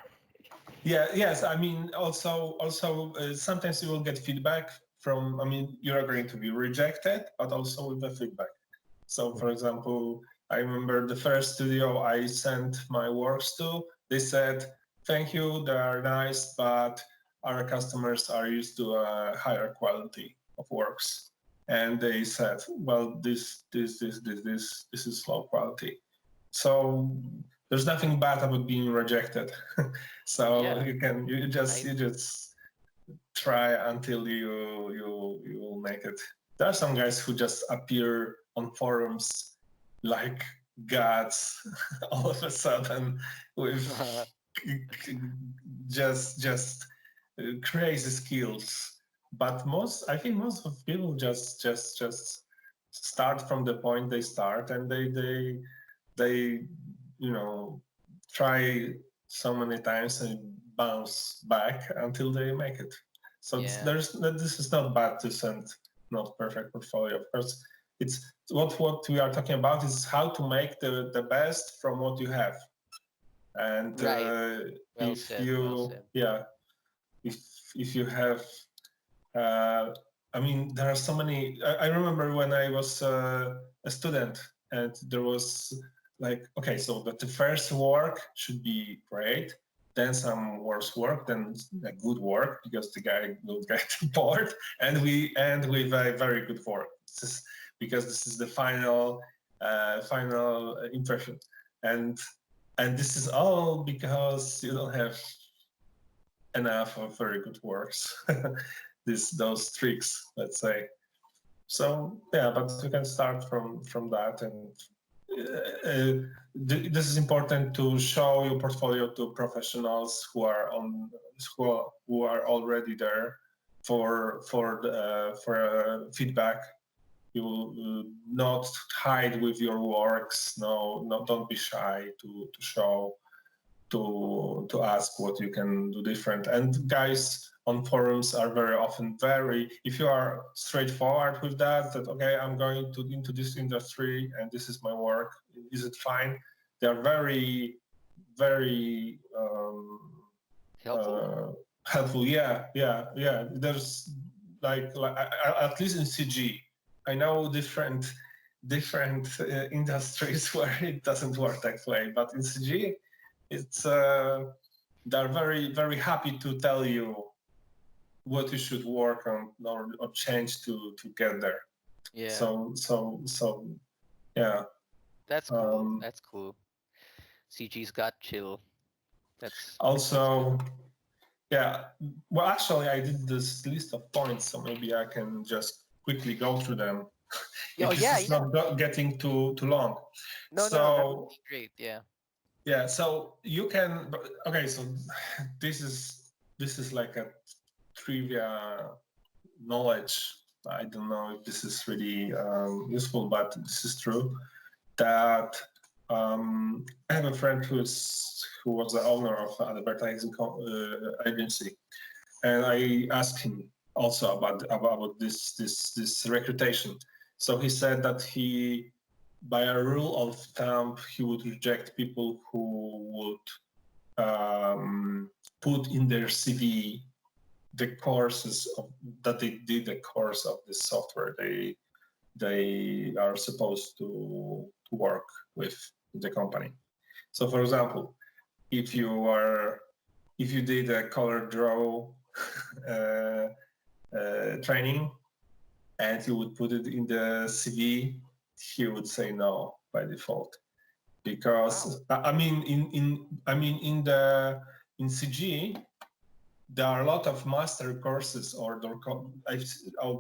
Speaker 2: Yeah. Yes. I mean, also, sometimes you will get feedback from. I mean, you are going to be rejected, but also with the feedback. So, for example, I remember the first studio I sent my works to. They said, "Thank you, they are nice, but our customers are used to a higher quality of works." And they said, "Well, this is low quality." So there's nothing bad about being rejected. So
Speaker 3: Yeah,
Speaker 2: you
Speaker 3: I
Speaker 2: just try until you make it. There are some guys who just appear on forums like gods all of a sudden, with just crazy skills. But I think most of people just start from the point they start, and they try so many times and bounce back until they make it. So
Speaker 3: Yeah.
Speaker 2: this is not bad to send not perfect portfolio. Of course, it's what we are talking about is how to make the best from what you have. And
Speaker 3: Right. Well
Speaker 2: if
Speaker 3: said. Well
Speaker 2: you
Speaker 3: said.
Speaker 2: yeah if if you have I mean, there are so many. I remember when I was a student, and there was like, okay, so that the first work should be great, then some worse work, then a good work because the guy will get bored, and we end with a very good work. Because this is the final impression, and this is all because you don't have enough of very good works. Those tricks, let's say. So yeah, but we can start from that, and this is important to show your portfolio to professionals who are already there for feedback. You will not hide with your works. No, don't be shy to show, to ask what you can do different. And guys on forums are very often if you are straightforward with that okay, I'm going into this industry and this is my work, is it fine? They are very
Speaker 3: Helpful.
Speaker 2: helpful. Yeah. There's like at least in CG, I know different industries where it doesn't work that way, but in CG it's they're very happy to tell you what you should work on or change to get there.
Speaker 3: Yeah.
Speaker 2: So yeah.
Speaker 3: That's cool. That's cool. CG's got chill. That's good.
Speaker 2: Also, yeah. Well, actually, I did this list of points, so maybe I can just quickly go through them
Speaker 3: Oh
Speaker 2: if this
Speaker 3: yeah,
Speaker 2: is
Speaker 3: yeah.
Speaker 2: not getting too long.
Speaker 3: No, that would
Speaker 2: So
Speaker 3: be great. Yeah.
Speaker 2: yeah, so you can. Okay, so this is like a trivia knowledge. I don't know if this is really useful, but this is true. That I have a friend who was the owner of an advertising agency, and I asked him also about this recruitation. So he said that by a rule of thumb, he would reject people who would put in their CV the courses that they did the course of this software they are supposed to work with the company. So, for example, if you did a color draw uh, training and you would put it in the CV, he would say no by default because
Speaker 3: Wow.
Speaker 2: I mean in CG there are a lot of master courses or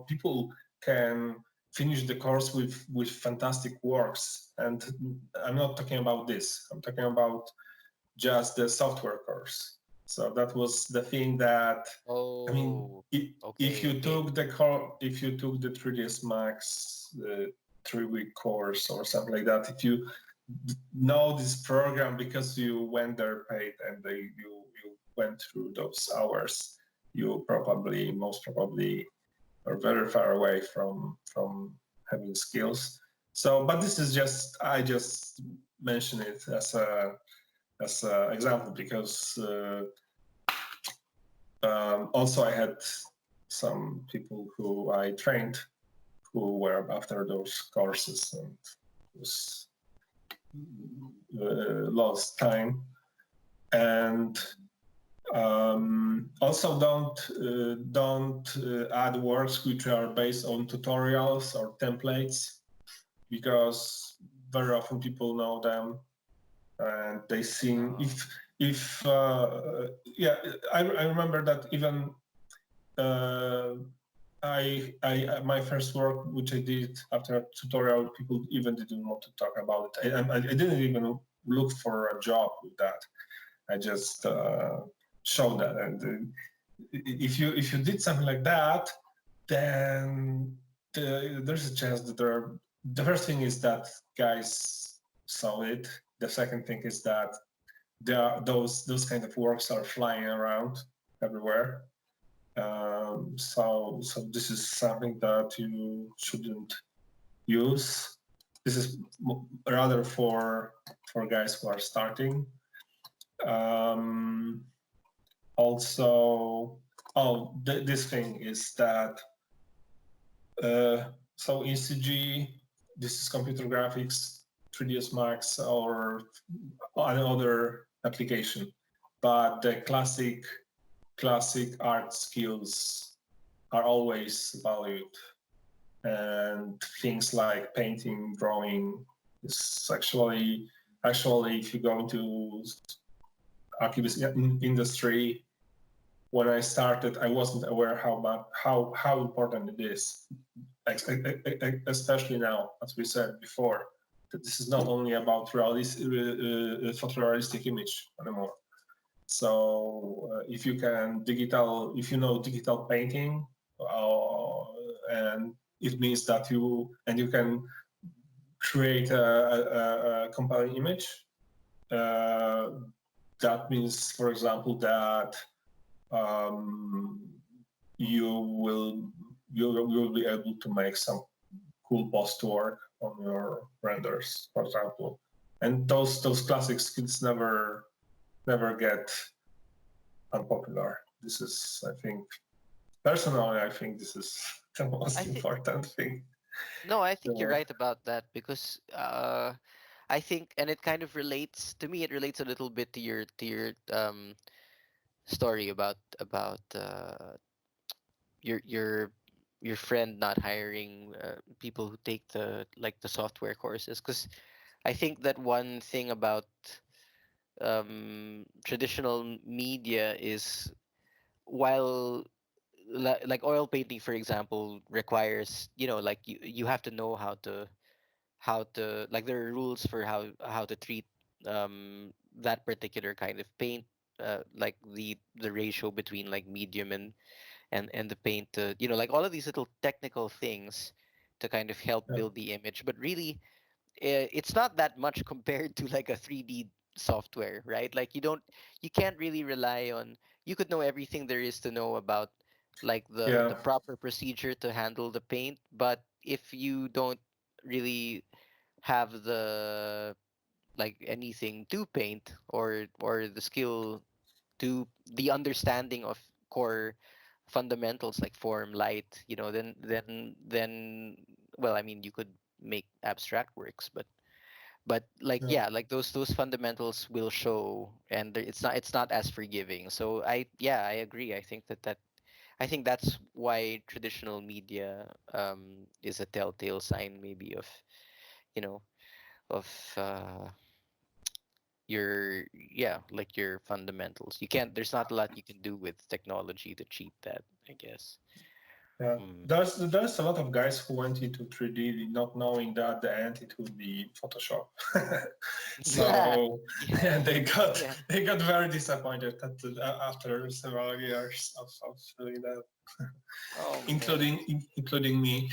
Speaker 2: people can finish the course with fantastic works, and I'm not talking about this. I'm talking about just the software course. So that was the thing that I mean,
Speaker 3: Oh.
Speaker 2: if
Speaker 3: Okay.
Speaker 2: you
Speaker 3: Okay.
Speaker 2: took if you took the 3ds Max 3-week course or something like that, if you know this program because you went there paid and you went through those hours, you most probably are very far away from having skills. So, but this is I just mention it as a example because also I had some people who I trained who were after those courses and was lost time. And also don't add works which are based on tutorials or templates, because very often people know them and they seem if yeah, I remember that even my first work which I did after a tutorial, people even didn't want to talk about it. I didn't even look for a job with that. I just showed that, and if you did something like that, then there's a chance that there are. The first thing is that guys saw it. The second thing is that there are those kind of works are flying around everywhere. So this is something that you shouldn't use. This is rather for guys who are starting. Um, Also, this thing is that so ECG, this is computer graphics, 3ds Max, or another application, but the classic art skills are always valued, and things like painting, drawing is actually if you go into archivist industry, when I started, I wasn't aware how important it is, especially now, as we said before, that this is not only about photorealistic image anymore. So if you know digital painting, and it means that you can create a compelling image. That means, for example, that um, you'll be able to make some cool post work on your renders, for example. And those classic skills never get unpopular. This is, I think, personally, I think this is the most
Speaker 3: I think
Speaker 2: important thing.
Speaker 3: no, I think you're
Speaker 2: So,
Speaker 3: right about that because I think, and it kind of relates to me. It relates a little bit to your story about your your your friend not hiring people who take the software courses. Because I think that one thing about traditional media is, while like oil painting, for example, requires, like you have to know how to, like, there are rules for how to treat that particular kind of paint, like the ratio between like medium and the paint, to, like all of these little technical things to kind of help
Speaker 2: yeah,
Speaker 3: build the image. But really, it's not that much compared to like a 3D software, right? Like you can't really rely on, you could know everything there is to know about like the
Speaker 2: yeah,
Speaker 3: proper procedure to handle the paint, but if you don't really have the, like, anything to paint, or the skill, to the understanding of core fundamentals like form, light, then, well, I mean, you could make abstract works, but like,
Speaker 2: yeah,
Speaker 3: yeah, like those fundamentals will show, and it's not as forgiving. So I agree. I think that's why traditional media is a telltale sign, maybe, of, you know of your, yeah, like your fundamentals. You can't There's not a lot you can do with technology to cheat that, I guess.
Speaker 2: yeah.
Speaker 3: Mm.
Speaker 2: There's a lot of guys who went into 3D not knowing that at the end it would be Photoshop. So
Speaker 3: Yeah,
Speaker 2: and
Speaker 3: yeah.
Speaker 2: they got very disappointed after several years of doing that,
Speaker 3: Oh man.
Speaker 2: including me.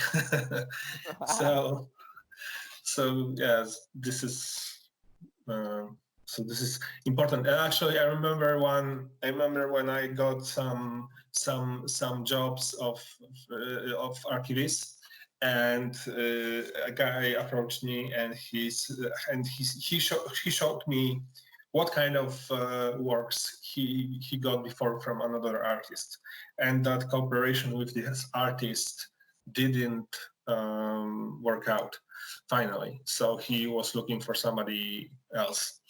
Speaker 2: so yes, this is. Uh, so this is important. And actually, I remember when I got some jobs of archivist, and a guy approached me, and he showed me what kind of works he got before from another artist, and that cooperation with this artist didn't work out finally. So he was looking for somebody else.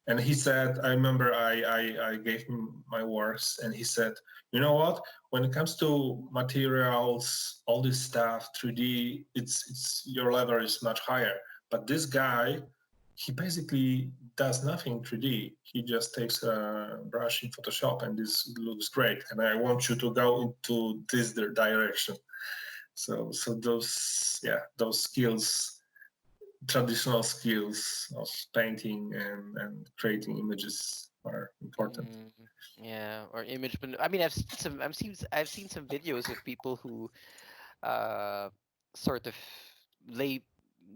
Speaker 2: And he said, I remember I gave him my works, and he said, you know what? When it comes to materials, all this stuff, 3D, it's your level is much higher. But this guy, he basically does nothing 3D. He just takes a brush in Photoshop, and this looks great. And I want you to go into this direction. So those skills, traditional skills of painting and creating images are important.
Speaker 3: Mm, yeah, or image. I mean, I've seen some videos of people who uh sort of they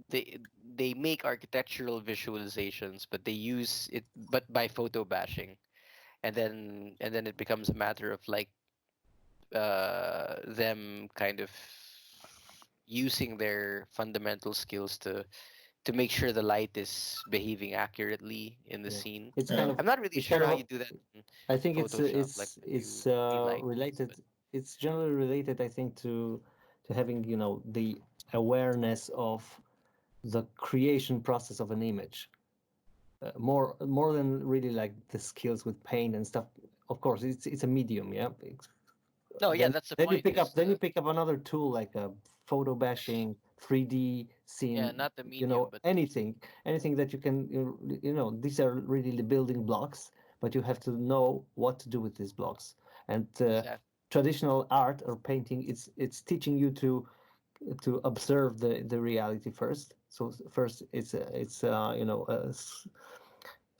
Speaker 3: they they make architectural visualizations, but they use it but by photo bashing, and then it becomes a matter of like them kind of using their fundamental skills to make sure the light is behaving accurately in the
Speaker 1: Yeah,
Speaker 3: scene.
Speaker 1: it's kind
Speaker 2: Yeah.
Speaker 1: of
Speaker 3: I'm not really
Speaker 1: it's
Speaker 3: sure
Speaker 1: kind
Speaker 3: how
Speaker 1: of
Speaker 3: you do that in
Speaker 1: I think
Speaker 3: Photoshop, like when you daylight things,
Speaker 1: related.
Speaker 3: but
Speaker 1: It's generally related, I think, to having the awareness of the creation process of an image, more than really like the skills with paint and stuff. Of course, it's a medium, yeah.
Speaker 3: no, yeah,
Speaker 1: Then
Speaker 3: that's the
Speaker 1: then you
Speaker 3: point.
Speaker 1: pick
Speaker 3: Is
Speaker 1: up then you
Speaker 3: the
Speaker 1: pick up another tool like a photo bashing, 3D
Speaker 3: yeah,
Speaker 1: scene,
Speaker 3: not the medium, but
Speaker 1: anything that you can these are really the building blocks, but you have to know what to do with these blocks. And
Speaker 3: exactly.
Speaker 1: traditional art or painting, it's teaching you to observe the reality first. So first it's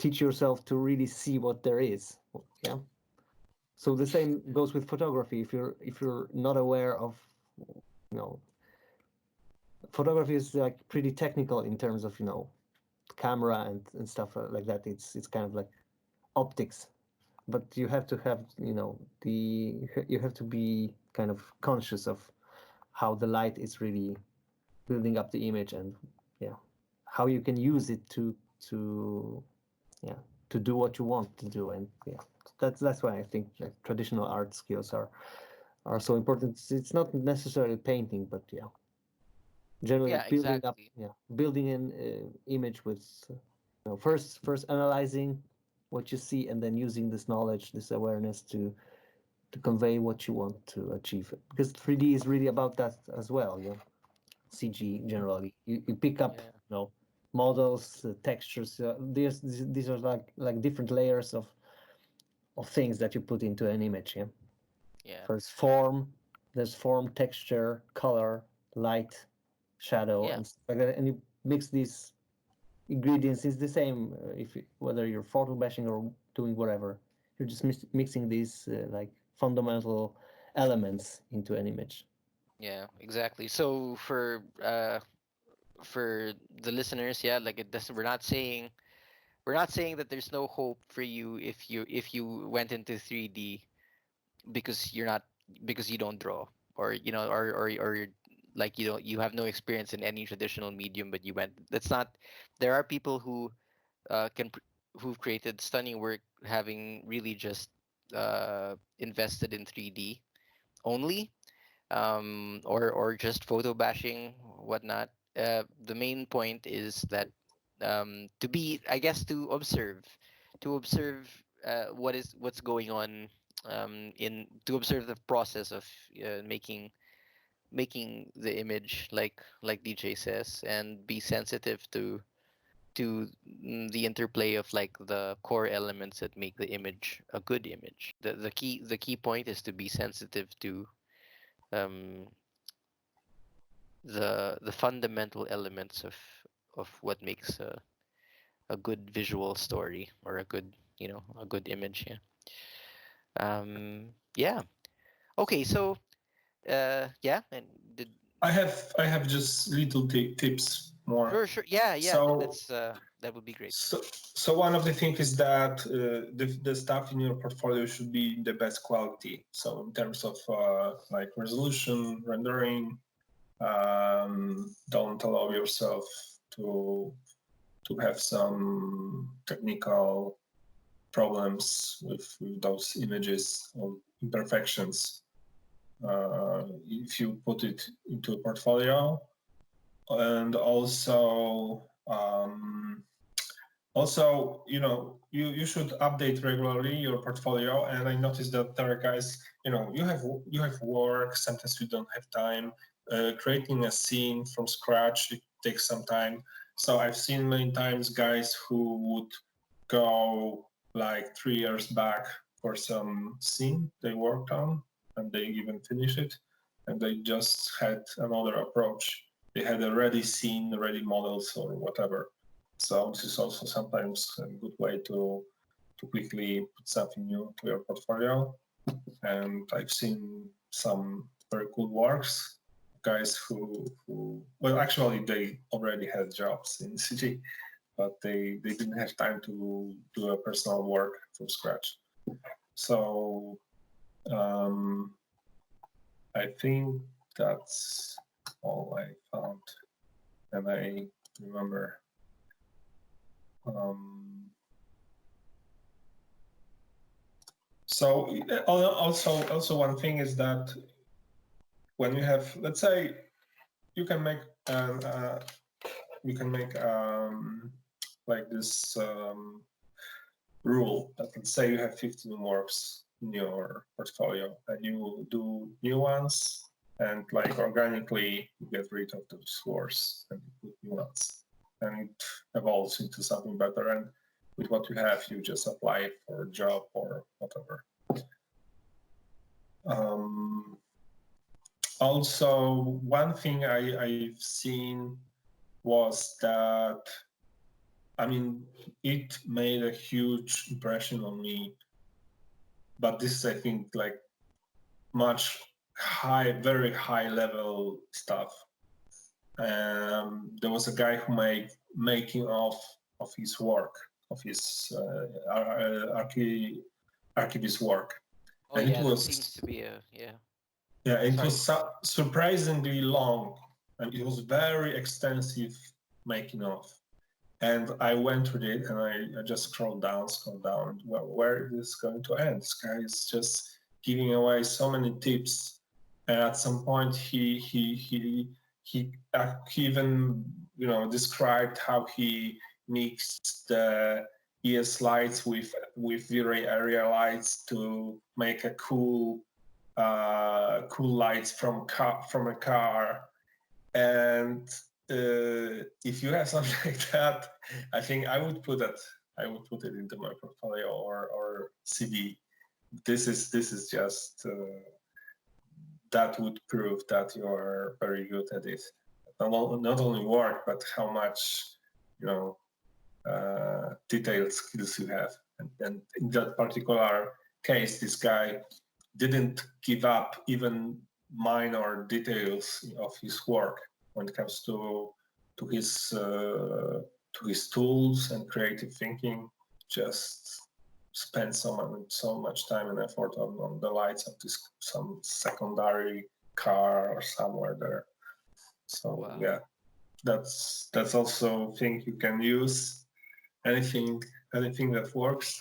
Speaker 1: teach yourself to really see what there is. Yeah. So the same goes with photography. If you're not aware of, you know, photography is like pretty technical in terms of camera and stuff like that. It's kind of like optics, but you have to have you have to be kind of conscious of how the light is really building up the image, and yeah, how you can use it to yeah to do what you want to do. And yeah, that's why I think like traditional art skills are so important. It's not necessarily painting, but yeah, generally
Speaker 3: Yeah, exactly.
Speaker 1: building an image with first analyzing what you see, and then using this knowledge, this awareness to convey what you want to achieve. Because 3D is really about that as well. Yeah, CG generally, you pick up
Speaker 3: Yeah,
Speaker 1: models, textures. These are like different layers of things that you put into an image. Yeah.
Speaker 3: yeah,
Speaker 1: First there's form, texture, color, light, shadow,
Speaker 3: yeah,
Speaker 1: and stuff like that. And you mix these ingredients. It's the same if whether you're photo bashing or doing whatever. You're just mixing these like fundamental elements into an image.
Speaker 3: yeah, exactly. So for the listeners, yeah, like it doesn't. We're not saying that there's no hope for you if you went into 3D because you're not because you don't draw, or or like you have no experience in any traditional medium, but you went. That's not. There are people who who've created stunning work having really just invested in 3D only, or just photo bashing, whatnot. The main point is that to be, I guess, to observe what's going on, in to observe the process of making the image, like DJ says, and be sensitive to the interplay of like the core elements that make the image a good image. The key point is to be sensitive to um, the fundamental elements of what makes a good visual story, or a good a good image. Yeah. Yeah. Okay. So yeah. And did
Speaker 2: I have just little tips more.
Speaker 3: sure, sure. Yeah, yeah.
Speaker 2: So
Speaker 3: That would be great.
Speaker 2: so one of the things is that the stuff in your portfolio should be the best quality. So in terms of like resolution, rendering, don't allow yourself to to have some technical problems with those images or imperfections. If you put it into a portfolio, and also, you should update regularly your portfolio. And I noticed that there are guys, you have work. Sometimes you don't have time. Creating a scene from scratch, it takes some time. So I've seen many times guys who would go like 3 years back for some scene they worked on, and they even finish it, and they just had another approach. They had a ready scene, ready models, or whatever. So this is also sometimes a good way to quickly put something new to your portfolio. And I've seen some very cool works guys who well, actually they already had jobs in the city, but they didn't have time to do a personal work from scratch. So I think that's all I found, and I remember. So also one thing is that when you have, let's say, you can make like this rule that, let's say, you have 15 works in your portfolio and you do new ones, and like organically you get rid of those works and you put new ones, and it evolves into something better, and with what you have you just apply for a job or whatever. Also, one thing I've seen was that, I mean, it made a huge impression on me, but this is, I think, like very high level stuff. There was a guy who made making of his work, of his archivist work.
Speaker 3: Oh,
Speaker 2: and
Speaker 3: yeah,
Speaker 2: it
Speaker 3: that
Speaker 2: was
Speaker 3: seems to be a, yeah.
Speaker 2: Yeah, it
Speaker 3: Sorry.
Speaker 2: was surprisingly long, and it was very extensive making of. And I went through it, and I just scrolled down. Well, where is this going to end? This guy is just giving away so many tips. And at some point, he even described how he mixed the ES lights with V-Ray area lights to make a cool lights from a car. And if you have something like that, I think I would put it into my portfolio or CV. This is just that would prove that you are very good at it. Not only work, but how much detailed skills you have. And in that particular case, this guy didn't give up even minor details of his work when it comes to his tools and creative thinking. Just spent so much time and effort on the lights of some secondary car or somewhere there. So
Speaker 3: Wow.
Speaker 2: yeah, that's also a thing you can use. Anything that works.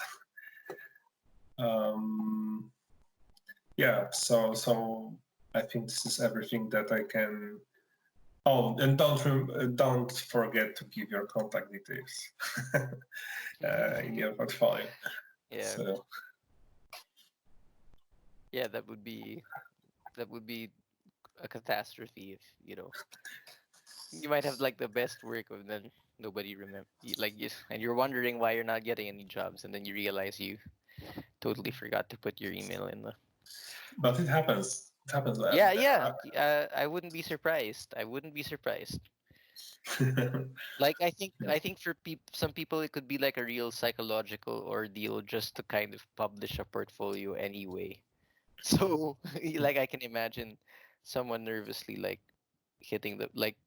Speaker 2: Yeah, so I think this is everything that I can. Oh, and don't forget to give your contact details in your portfolio.
Speaker 3: Yeah.
Speaker 2: So
Speaker 3: Yeah, that would be a catastrophe if, you might have like the best work and then nobody remember and you're wondering why you're not getting any jobs, and then you realize you totally forgot to put your email in the.
Speaker 2: but it happens. It happens.
Speaker 3: I wouldn't be surprised. Like, I think for some people it could be like a real psychological ordeal just to kind of publish a portfolio anyway. So like I can imagine someone nervously like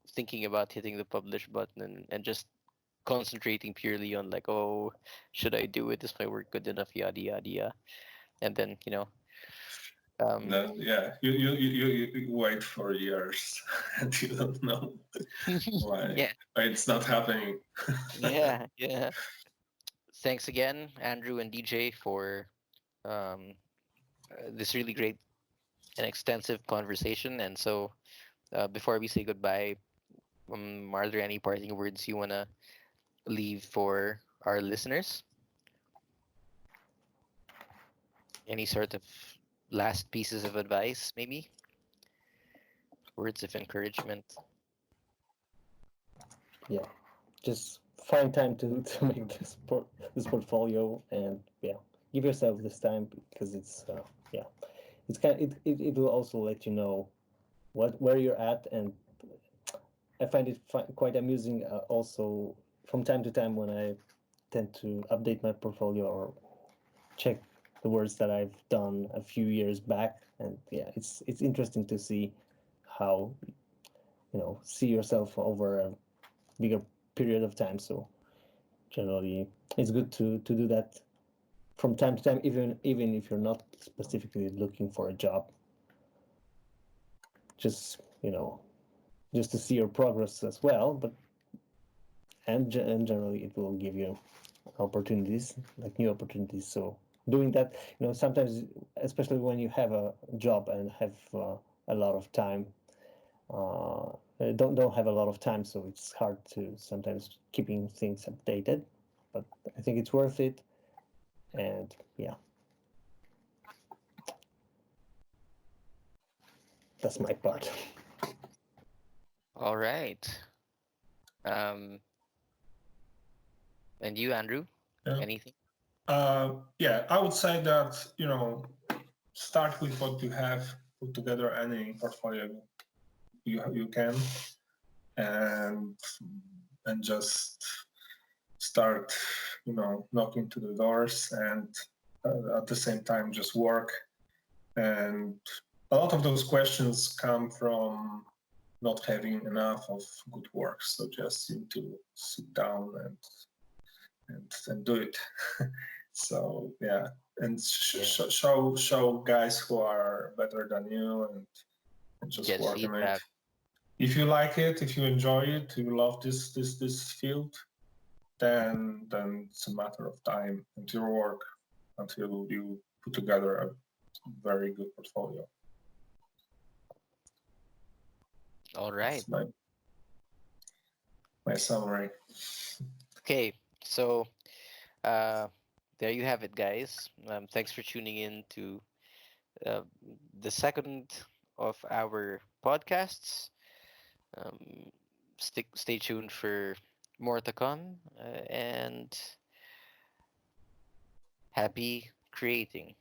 Speaker 3: thinking about hitting the publish button and just concentrating purely on like, oh, should I do it? Is my work good enough? Yada yada yada. And then
Speaker 2: Yeah, you wait for years and you don't know why
Speaker 3: yeah,
Speaker 2: it's not happening.
Speaker 3: yeah. Thanks again, Andrew and DJ, for um, this really great and extensive conversation. And so, before we say goodbye, are there any parting words you wanna leave for our listeners? Any sort of last pieces of advice, maybe? Words of encouragement?
Speaker 1: Yeah, just find time to make this portfolio, and yeah, give yourself this time, because it's yeah, it's it will also let you know where you're at. And I find it quite amusing, also from time to time when I tend to update my portfolio or check the words that I've done a few years back. And yeah, it's interesting to see how see yourself over a bigger period of time. So generally, it's good to do that from time to time, even if you're not specifically looking for a job. Just just to see your progress as well, but and generally it will give you opportunities, like new opportunities. So doing that, sometimes, especially when you have a job and have a lot of time, don't have a lot of time, so it's hard to sometimes keeping things updated. But I think it's worth it, and yeah, that's my part.
Speaker 3: All right. Um, and you, Andrew?
Speaker 2: Yeah.
Speaker 3: Anything?
Speaker 2: Yeah, I would say that start with what you have, put together any portfolio you can, and just start knocking to the doors, and at the same time just work. And a lot of those questions come from not having enough of good work, so just need to sit down and do it. So yeah, and show guys who are better than you, and just
Speaker 3: Get
Speaker 2: work on it.
Speaker 3: feedback.
Speaker 2: If you like it, if you enjoy it, you love this field, then it's a matter of time and your work until you put together a very good portfolio.
Speaker 3: All right.
Speaker 2: That's my summary.
Speaker 3: Okay. So, uh, there you have it, guys. Thanks for tuning in to uh, the second of our podcasts. Um, stay tuned for more to come, and happy creating.